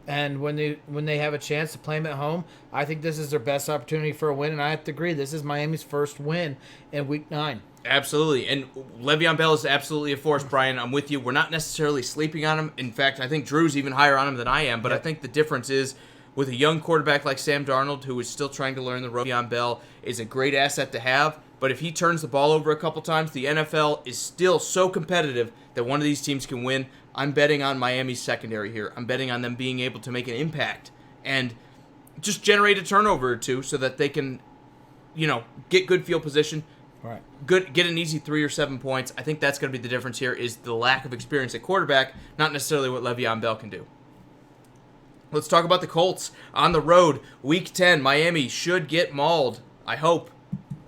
And when they have a chance to play them at home, I think this is their best opportunity for a win. And I have to agree, this is Miami's first win in Week 9. Absolutely. And Le'Veon Bell is absolutely a force, Brian. I'm with you. We're not necessarily sleeping on him. In fact, I think Drew's even higher on him than I am. But Yep. I think the difference is with a young quarterback like Sam Darnold, who is still trying to learn the ropes, Le'Veon Bell is a great asset to have. But if he turns the ball over a couple times, the NFL is still so competitive that one of these teams can win. I'm betting on Miami's secondary here. I'm betting on them being able to make an impact and just generate a turnover or two so that they can, get good field position. Right. Get an easy 3 or 7 points. I think that's going to be the difference here is the lack of experience at quarterback, not necessarily what Le'Veon Bell can do. Let's talk about the Colts on the road. Week 10, Miami should get mauled. I hope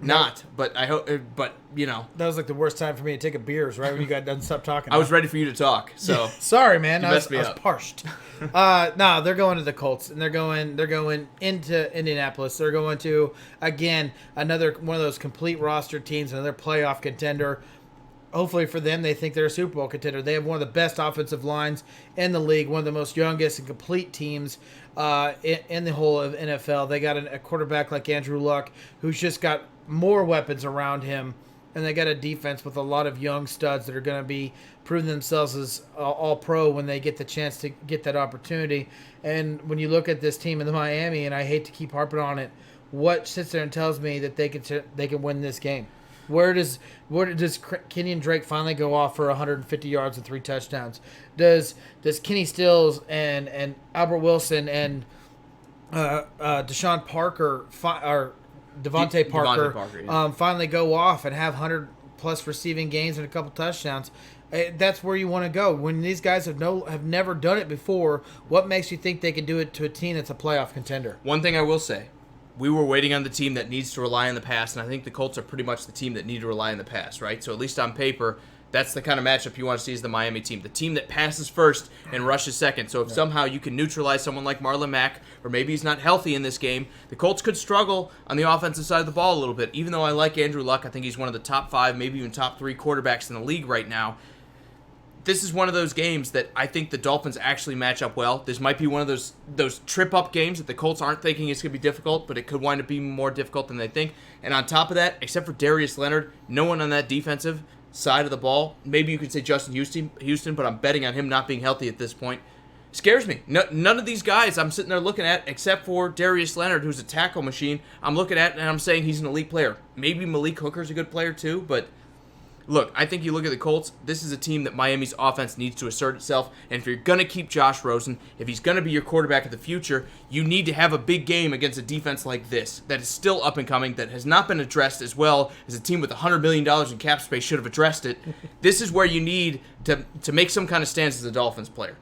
not, but I hope. But That was like the worst time for me to take a beers, right when you got done stop talking. I was ready for you to talk. So sorry, man. You I was messed me up. parched. No, they're going to the Colts, and they're going into Indianapolis. They're going to, again, another one of those complete roster teams, another playoff contender. Hopefully for them, they think they're a Super Bowl contender. They have one of the best offensive lines in the league, one of the most youngest and complete teams in the whole of NFL. They got a quarterback like Andrew Luck, who's just got more weapons around him, and they got a defense with a lot of young studs that are going to be proving themselves as all pro when they get the chance to get that opportunity. And when you look at this team in the Miami, and I hate to keep harping on it, what sits there and tells me that they can win this game? Where does Kenyon Drake finally go off for 150 yards and 3 touchdowns? Does Kenny Stills and Albert Wilson and Deshaun Parker or Devontae Parker, finally go off and have 100-plus receiving games and a couple touchdowns? That's where you want to go. When these guys have never done it before, what makes you think they can do it to a team that's a playoff contender? One thing I will say, we were waiting on the team that needs to rely on the pass, and I think the Colts are pretty much the team that need to rely on the pass, right? So at least on paper, that's the kind of matchup you want to see is the Miami team. The team that passes first and rushes second. So if somehow you can neutralize someone like Marlon Mack, or maybe he's not healthy in this game, the Colts could struggle on the offensive side of the ball a little bit. Even though I like Andrew Luck, I think he's one of the top 5, maybe even top 3 quarterbacks in the league right now. This is one of those games that I think the Dolphins actually match up well. This might be one of those trip-up games that the Colts aren't thinking it's going to be difficult, but it could wind up being more difficult than they think. And on top of that, except for Darius Leonard, no one on that defensive side of the ball, maybe you could say Justin Houston, but I'm betting on him not being healthy at this point, scares me. None of these guys I'm sitting there looking at, except for Darius Leonard, who's a tackle machine, I'm looking at and I'm saying he's an elite player. Maybe Malik Hooker's a good player too, but look, I think you look at the Colts, this is a team that Miami's offense needs to assert itself, and if you're going to keep Josh Rosen, if he's going to be your quarterback of the future, you need to have a big game against a defense like this that is still up and coming, that has not been addressed as well as a team with $100 million in cap space should have addressed it. This is where you need to make some kind of stance as a Dolphins player.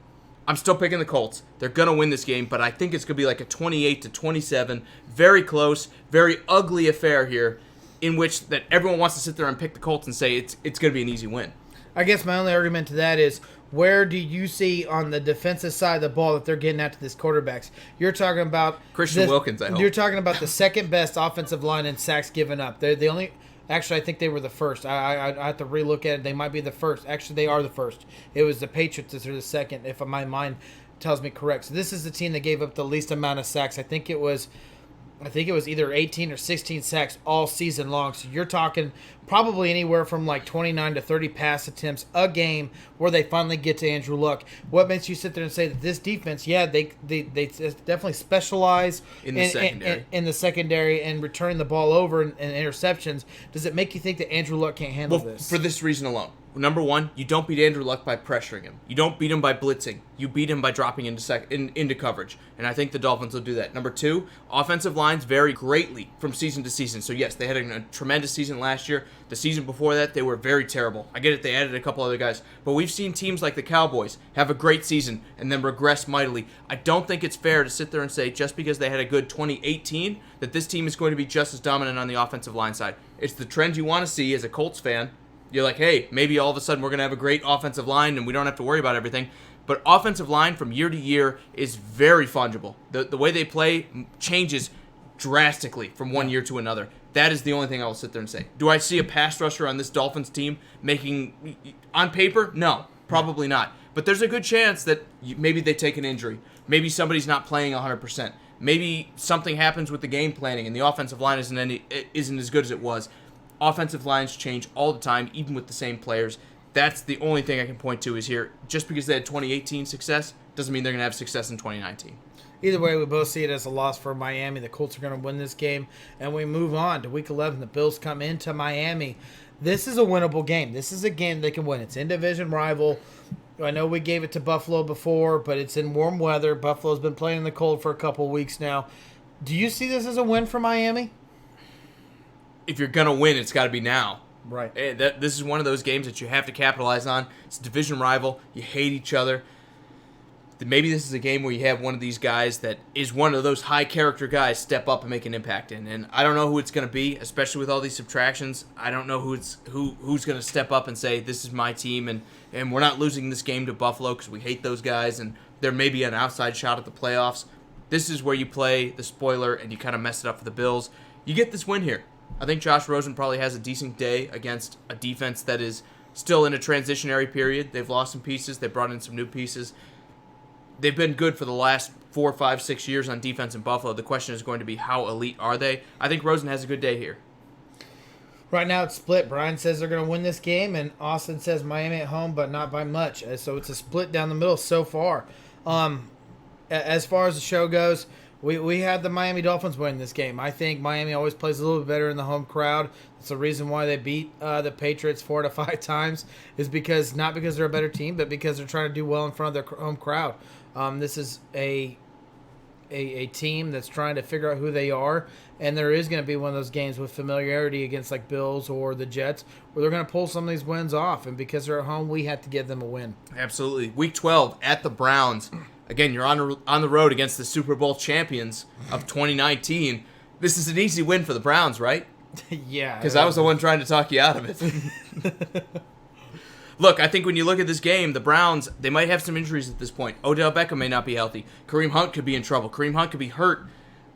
I'm still picking the Colts. They're going to win this game, but I think it's going to be like a 28-27, very close, very ugly affair here, in which that everyone wants to sit there and pick the Colts and say it's going to be an easy win. I guess my only argument to that is, where do you see on the defensive side of the ball that they're getting after this quarterbacks? You're talking about Christian Wilkins, I hope. You're talking about the second best offensive line in sacks given up. They're the only. Actually, I think they were the first. I have to relook at it. They might be the first. Actually, they are the first. It was the Patriots that are the second, if my mind tells me correct. So this is the team that gave up the least amount of sacks. I think it was either 18 or 16 sacks all season long. So you're talking probably anywhere from like 29 to 30 pass attempts a game where they finally get to Andrew Luck. What makes you sit there and say that this defense, they definitely specialize in the secondary and returning the ball over and interceptions. Does it make you think that Andrew Luck can't handle this? For this reason alone. Number one, you don't beat Andrew Luck by pressuring him. You don't beat him by blitzing. You beat him by dropping into coverage. And I think the Dolphins will do that. Number two, offensive lines vary greatly from season to season. So yes, they had a tremendous season last year. The season before that, they were very terrible. I get it, they added a couple other guys. But we've seen teams like the Cowboys have a great season and then regress mightily. I don't think it's fair to sit there and say just because they had a good 2018 that this team is going to be just as dominant on the offensive line side. It's the trend you want to see as a Colts fan. You're like, hey, maybe all of a sudden we're going to have a great offensive line and we don't have to worry about everything. But offensive line from year to year is very fungible. The way they play changes drastically from one year to another. That is the only thing I will sit there and say. Do I see a pass rusher on this Dolphins team making, on paper? No. Probably not. But there's a good chance that maybe they take an injury. Maybe somebody's not playing 100%. Maybe something happens with the game planning and the offensive line isn't as good as it was. Offensive lines change all the time, even with the same players. That's the only thing I can point to is here. Just because they had 2018 success doesn't mean they're going to have success in 2019. Either way, we both see it as a loss for Miami. The Colts are going to win this game, and we move on to Week 11. The Bills come into Miami. This is a winnable game. This is a game they can win. It's in division rival. I know we gave it to Buffalo before, but it's in warm weather. Buffalo's been playing in the cold for a couple weeks now. Do you see this as a win for Miami? If you're going to win, it's got to be now. Right. This is one of those games that you have to capitalize on. It's a division rival. You hate each other. Maybe this is a game where you have one of these guys that is one of those high-character guys step up and make an impact in. And I don't know who it's going to be, especially with all these subtractions. I don't know who's going to step up and say, this is my team, and we're not losing this game to Buffalo because we hate those guys, and there may be an outside shot at the playoffs. This is where you play the spoiler, and you kind of mess it up for the Bills. You get this win here. I think Josh Rosen probably has a decent day against a defense that is still in a transitionary period. They've lost some pieces. They brought in some new pieces. They've been good for the last 4, 5, 6 years on defense in Buffalo. The question is going to be, how elite are they? I think Rosen has a good day here. Right now it's split. Brian says they're going to win this game, and Austin says Miami at home, but not by much. So it's a split down the middle so far. As far as the show goes, we had the Miami Dolphins win this game. I think Miami always plays a little bit better in the home crowd. That's the reason why they beat the Patriots 4 to 5 times, is because not because they're a better team, but because they're trying to do well in front of their home crowd. This is a team that's trying to figure out who they are, and there is going to be one of those games with familiarity against like Bills or the Jets where they're going to pull some of these wins off, and because they're at home, we have to give them a win. Absolutely. Week 12 at the Browns. Again, you're on the road against the Super Bowl champions of 2019. This is an easy win for the Browns, right? Yeah. Because I was the one trying to talk you out of it. Look, I think when you look at this game, the Browns, they might have some injuries at this point. Odell Beckham may not be healthy. Kareem Hunt could be in trouble. Kareem Hunt could be hurt.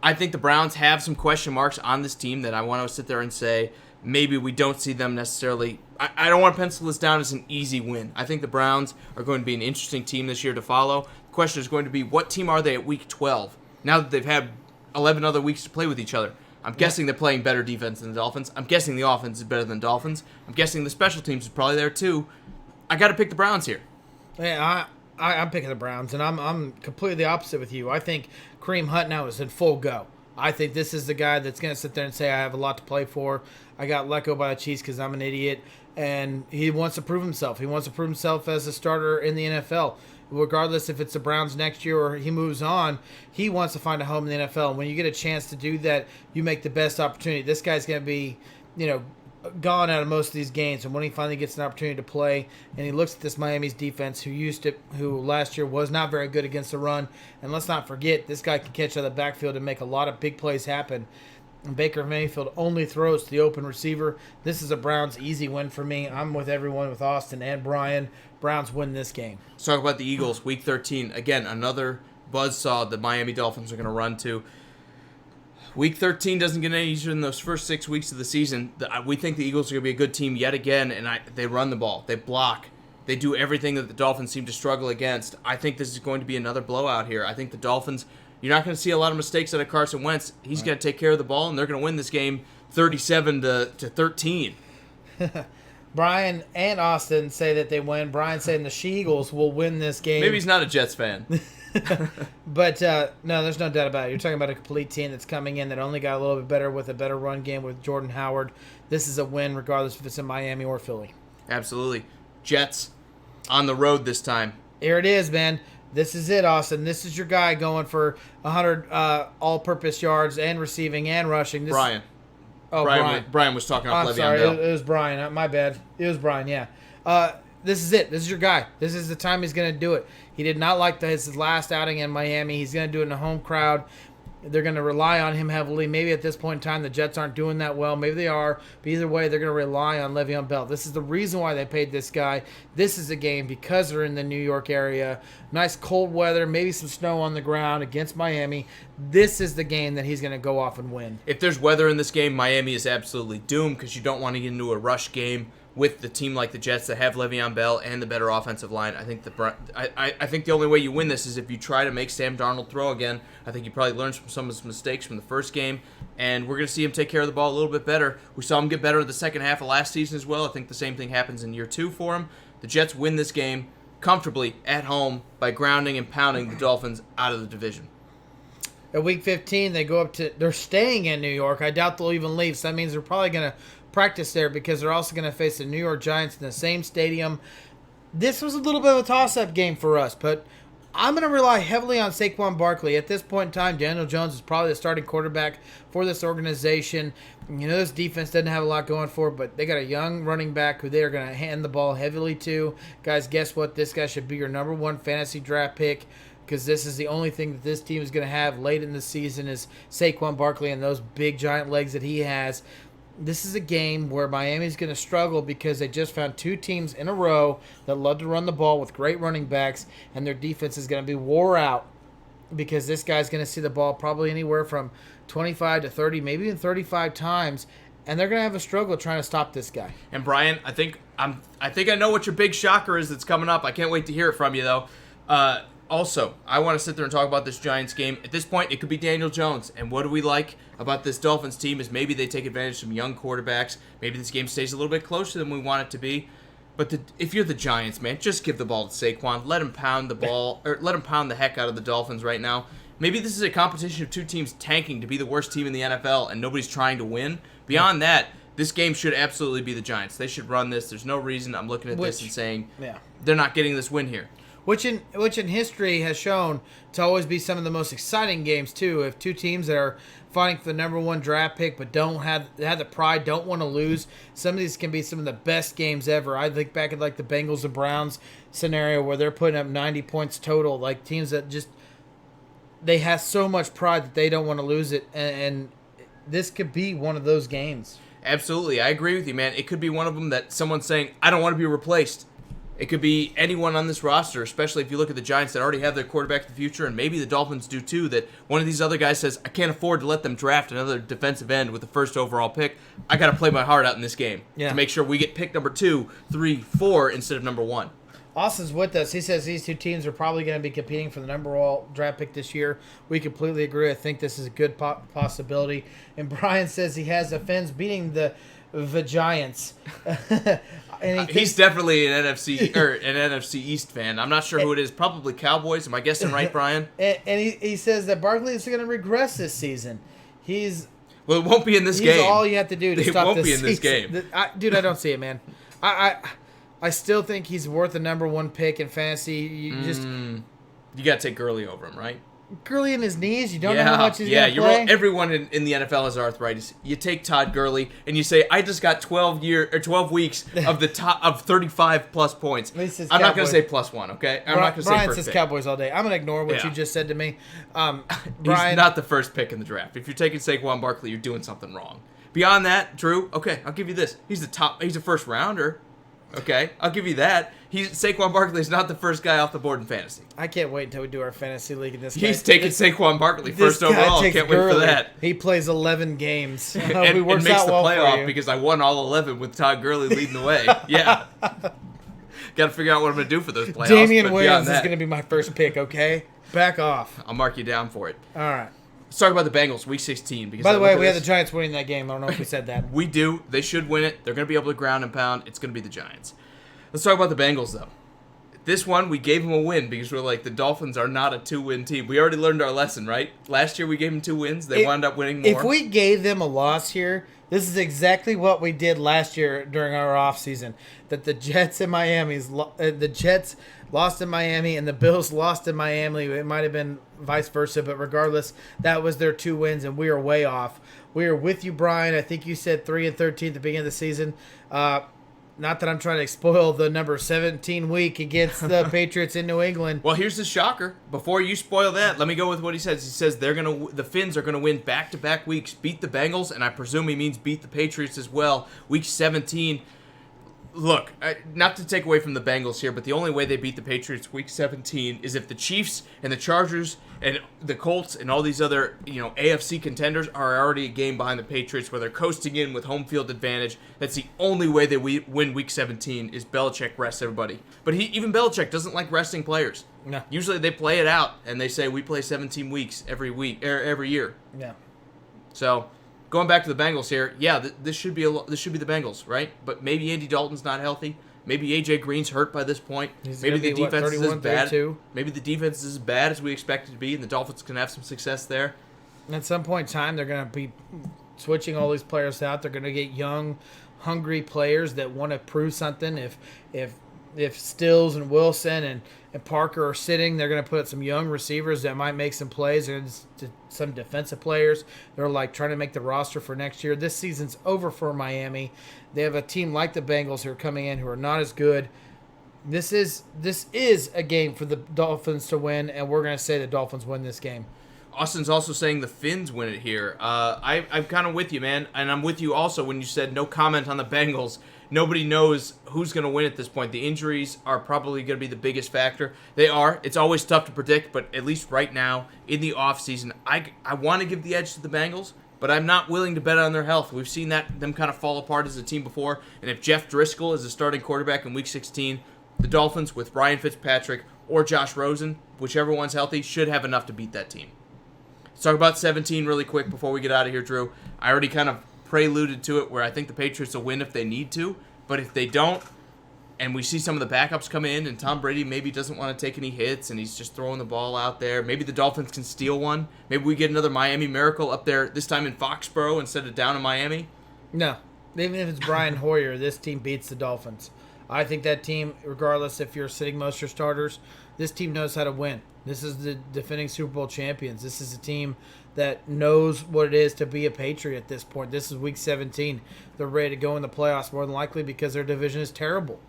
I think the Browns have some question marks on this team that I want to sit there and say maybe we don't see them necessarily. I don't want to pencil this down as an easy win. I think the Browns are going to be an interesting team this year to follow. The question is going to be, what team are they at Week 12 now that they've had 11 other weeks to play with each other? I'm guessing they're playing better defense than the Dolphins. I'm guessing the offense is better than the Dolphins. I'm guessing the special teams is probably there too. I got to pick the Browns here. Yeah, I'm picking the Browns, and I'm completely the opposite with you. I think Kareem Hunt now is in full go. I think this is the guy that's going to sit there and say, I have a lot to play for. I got let go by the Chiefs because I'm an idiot, and he wants to prove himself. He wants to prove himself as a starter in the NFL. Regardless if it's the Browns next year or he moves on, he wants to find a home in the NFL. And when you get a chance to do that, you make the best opportunity. This guy's going to be, gone out of most of these games, and when he finally gets an opportunity to play, and he looks at this Miami's defense, who last year was not very good against the run, and let's not forget, this guy can catch out of the backfield and make a lot of big plays happen. And Baker Mayfield only throws to the open receiver. This is a Browns easy win for me. I'm with everyone, with Austin and Brian. Browns win this game. Let's talk about the Eagles, Week 13. Again, another buzzsaw the Miami Dolphins are going to run to. Week 13 doesn't get any easier than those first 6 weeks of the season. We think the Eagles are going to be a good team yet again, and they run the ball. They block. They do everything that the Dolphins seem to struggle against. I think this is going to be another blowout here. I think the Dolphins, you're not going to see a lot of mistakes out of Carson Wentz. He's going to take care of the ball, and they're going to win this game 37 to 13. Brian and Austin say that they win. Brian saying the She-Eagles will win this game. Maybe he's not a Jets fan. But, no, there's no doubt about it. You're talking about a complete team that's coming in that only got a little bit better with a better run game with Jordan Howard. This is a win regardless if it's in Miami or Philly. Absolutely. Jets on the road this time. Here it is, man. This is it, Austin. This is your guy going for 100 all-purpose yards and receiving and rushing. Brian. Brian. Brian was talking about Le'Veon sorry, Bell. it was Brian. My bad. It was Brian, yeah. This is it. This is your guy. This is the time he's going to do it. He did not like his last outing in Miami. He's going to do it in a home crowd. They're going to rely on him heavily. Maybe at this point in time, the Jets aren't doing that well. Maybe they are. But either way, they're going to rely on Le'Veon Bell. This is the reason why they paid this guy. This is a game because they're in the New York area. Nice cold weather, maybe some snow on the ground against Miami. This is the game that he's going to go off and win. If there's weather in this game, Miami is absolutely doomed because you don't want to get into a rush game with the team like the Jets that have Le'Veon Bell and the better offensive line. I think I think the only way you win this is if you try to make Sam Darnold throw again. I think he probably learns from some of his mistakes from the first game, and we're going to see him take care of the ball a little bit better. We saw him get better in the second half of last season as well. I think the same thing happens in year 2 for him. The Jets win this game comfortably at home by grounding and pounding the Dolphins out of the division. At week 15, they're staying in New York. I doubt they'll even leave, so that means they're probably going to practice there because they're also going to face the New York Giants in the same stadium. This was a little bit of a toss-up game for us, but I'm going to rely heavily on Saquon Barkley. At this point in time, Daniel Jones is probably the starting quarterback for this organization. You know, this defense doesn't have a lot going for it, but they got a young running back who they are going to hand the ball heavily to. Guys, guess what? This guy should be your number 1 fantasy draft pick, because this is the only thing that this team is going to have late in the season is Saquon Barkley and those big giant legs that he has. This is a game where Miami's going to struggle because they just found 2 teams in a row that love to run the ball with great running backs, and their defense is going to be wore out because this guy's going to see the ball probably anywhere from 25 to 30, maybe even 35 times, and they're going to have a struggle trying to stop this guy. And Brian, I think I know what your big shocker is that's coming up. I can't wait to hear it from you, though. Also, I want to sit there and talk about this Giants game. At this point, it could be Daniel Jones. And what do we like about this Dolphins team is maybe they take advantage of some young quarterbacks. Maybe this game stays a little bit closer than we want it to be. But if you're the Giants, man, just give the ball to Saquon. Let him pound the ball, or let him pound the heck out of the Dolphins right now. Maybe this is a competition of 2 teams tanking to be the worst team in the NFL, and nobody's trying to win. Beyond that, this game should absolutely be the Giants. They should run this. There's no reason I'm looking at this and saying they're not getting this win here. Which in history has shown to always be some of the most exciting games too. If 2 teams that are fighting for the number 1 draft pick but don't have the pride, don't want to lose, some of these can be some of the best games ever. I think back at like the Bengals and Browns scenario where they're putting up 90 points total. Like teams that just they have so much pride that they don't want to lose it, and this could be one of those games. Absolutely, I agree with you, man. It could be one of them that someone's saying, I don't want to be replaced. It could be anyone on this roster, especially if you look at the Giants that already have their quarterback of the future, and maybe the Dolphins do too, that one of these other guys says, I can't afford to let them draft another defensive end with the first overall pick. I got to play my heart out in this game to make sure we get pick number 2, 3, 4 instead of number 1. Austin's with us. He says these 2 teams are probably going to be competing for the number 1 draft pick this year. We completely agree. I think this is a good possibility. And Brian says he has the Fins beating the Giants. And he's definitely an NFC East fan. I'm not sure who it is. Probably Cowboys. Am I guessing right, Brian? And he says that Barkley is going to regress this season. Well, it won't be in this game. All you have to do to stop this season. It won't be in this game. Dude, I don't see it, man. I still think he's worth the number 1 pick in fantasy. You got to take Gurley over him, right? Gurley in his knees. You don't know how much he's going to play. Everyone in the NFL has arthritis. You take Todd Gurley and you say, I just got 12 weeks of the top of 35 plus points. I'm not going to say +1, okay? I'm not going to say Brian first says pick. Cowboys all day. I'm going to ignore what you just said to me. Brian, he's not the first pick in the draft. If you're taking Saquon Barkley, you're doing something wrong. Beyond that, Drew, okay, I'll give you this. He's a first rounder. Okay, I'll give you that. Saquon Barkley is not the first guy off the board in fantasy. I can't wait until we do our fantasy league. He's taking Saquon Barkley first overall. I can't wait for that. He plays 11 games. and makes the playoff because I won all 11 with Todd Gurley leading the way. Yeah. Got to figure out what I'm going to do for those playoffs. Damian Williams is going to be my first pick, okay? Back off. I'll mark you down for it. All right. Let's talk about the Bengals, Week 16. Because by the way, we had the Giants winning that game. I don't know if we said that. We do. They should win it. They're going to be able to ground and pound. It's going to be the Giants. Let's talk about the Bengals, though. This one, we gave them a win because we're like, the Dolphins are not a 2-win team. We already learned our lesson, right? Last year we gave them 2 wins. They wound up winning more. If we gave them a loss here, this is exactly what we did last year during our offseason. That the Jets and the Jets lost in Miami and the Bills lost in Miami. It might have been vice versa, but regardless, that was their 2 wins, and we are way off. We are with you, Brian. I think you said 3-13 at the beginning of the season. Not that I'm trying to spoil the number 17 week against the Patriots in New England. Well, here's the shocker. Before you spoil that, let me go with what he says. He says the Finns are gonna win back-to-back weeks, beat the Bengals, and I presume he means beat the Patriots as well. Week 17. Look, not to take away from the Bengals here, but the only way they beat the Patriots Week 17 is if the Chiefs and the Chargers and the Colts and all these other, AFC contenders are already a game behind the Patriots where they're coasting in with home field advantage. That's the only way they win Week 17 is Belichick rests everybody. But even Belichick doesn't like resting players. No. Usually they play it out and they say we play 17 weeks every year. Yeah. So, going back to the Bengals here, yeah, this should be the Bengals, right? But maybe Andy Dalton's not healthy. Maybe AJ Green's hurt by this point. Maybe the defense is as bad. 32? Maybe the defense is as bad as we expect it to be, and the Dolphins can have some success there. At some point in time, they're going to be switching all these players out. They're going to get young, hungry players that want to prove something. If Stills and Wilson and Parker are sitting, they're going to put some young receivers that might make some plays, and some defensive players. They're like trying to make the roster for next year. This season's over for Miami. They have a team like the Bengals who are coming in who are not as good. This is a game for the Dolphins to win, and we're going to say the Dolphins win this game. Austin's also saying the Finns win it here. I'm kind of with you, man, and I'm with you also when you said no comment on the Bengals. Nobody knows who's going to win at this point. The injuries are probably going to be the biggest factor. They are. It's always tough to predict, but at least right now in the offseason, I want to give the edge to the Bengals, but I'm not willing to bet on their health. We've seen them kind of fall apart as a team before, and if Jeff Driscoll is the starting quarterback in Week 16, the Dolphins with Ryan Fitzpatrick or Josh Rosen, whichever one's healthy, should have enough to beat that team. Let's talk about 17 really quick before we get out of here, Drew. I already kind of preluded to it where I think the Patriots will win if they need to, but if they don't, and we see some of the backups come in, and Tom Brady maybe doesn't want to take any hits, and he's just throwing the ball out there, maybe the Dolphins can steal one. Maybe we get another Miami miracle up there, this time in Foxborough instead of down in Miami. No. Even if it's Brian Hoyer, this team beats the Dolphins. I think that team, regardless if you're sitting most of your starters, this team knows how to win. This is the defending Super Bowl champions. This is a team that knows what it is to be a Patriot at this point. This is Week 17. They're ready to go in the playoffs more than likely because their division is terrible.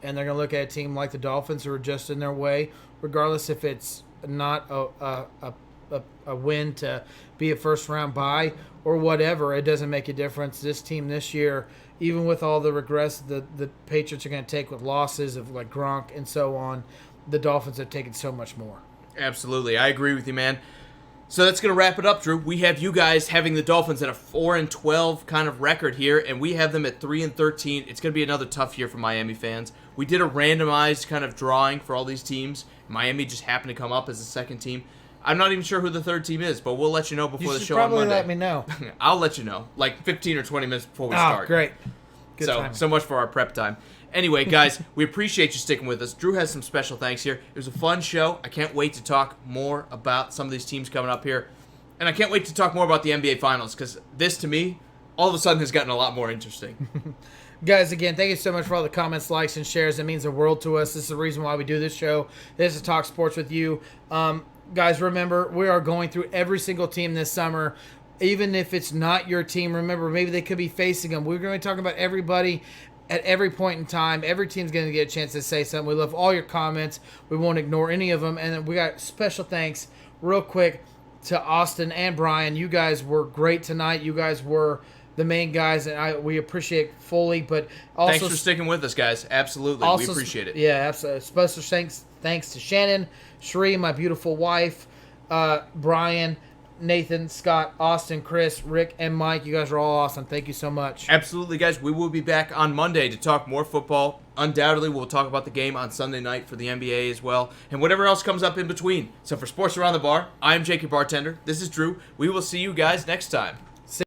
And they're going to look at a team like the Dolphins who are just in their way, regardless if it's not a win to be a first-round bye or whatever. It doesn't make a difference. This team this year, even with all the regress the Patriots are going to take with losses of like Gronk and so on, the Dolphins have taken so much more. Absolutely. I agree with you, man. So that's going to wrap it up, Drew. We have you guys having the Dolphins at a 4-12 kind of record here, and we have them at 3-13. It's going to be another tough year for Miami fans. We did a randomized kind of drawing for all these teams. Miami just happened to come up as the second team. I'm not even sure who the third team is, but we'll let you know before the show on Monday. You should probably let me know. I'll let you know, like 15 or 20 minutes before we start. Oh, great. Good so, timing. So much for our prep time. Anyway, guys, we appreciate you sticking with us. Drew has some special thanks here. It was a fun show. I can't wait to talk more about some of these teams coming up here. And I can't wait to talk more about the NBA Finals because this, to me, all of a sudden has gotten a lot more interesting. Guys, again, thank you so much for all the comments, likes, and shares. It means the world to us. This is the reason why we do this show. This is Talk Sports with you. Guys, remember, we are going through every single team this summer. Even if it's not your team, remember, maybe they could be facing them. We're going to be talking about everybody at every point in time. Every team's going to get a chance to say something. We love all your comments. We won't ignore any of them. And then we got special thanks real quick to Austin and Brian. You guys were great tonight. You guys were the main guys, and we appreciate fully. But also, thanks for sticking with us, guys. Absolutely. We appreciate it. Yeah, absolutely. Special thanks to Shannon, Shree, my beautiful wife, Brian, Nathan, Scott, Austin, Chris, Rick, and Mike. You guys are all awesome. Thank you so much. Absolutely, guys. We will be back on Monday to talk more football. Undoubtedly, we'll talk about the game on Sunday night for the NBA as well, and whatever else comes up in between. So for Sports Around the Bar, I'm Jake, your bartender. This is Drew. We will see you guys next time.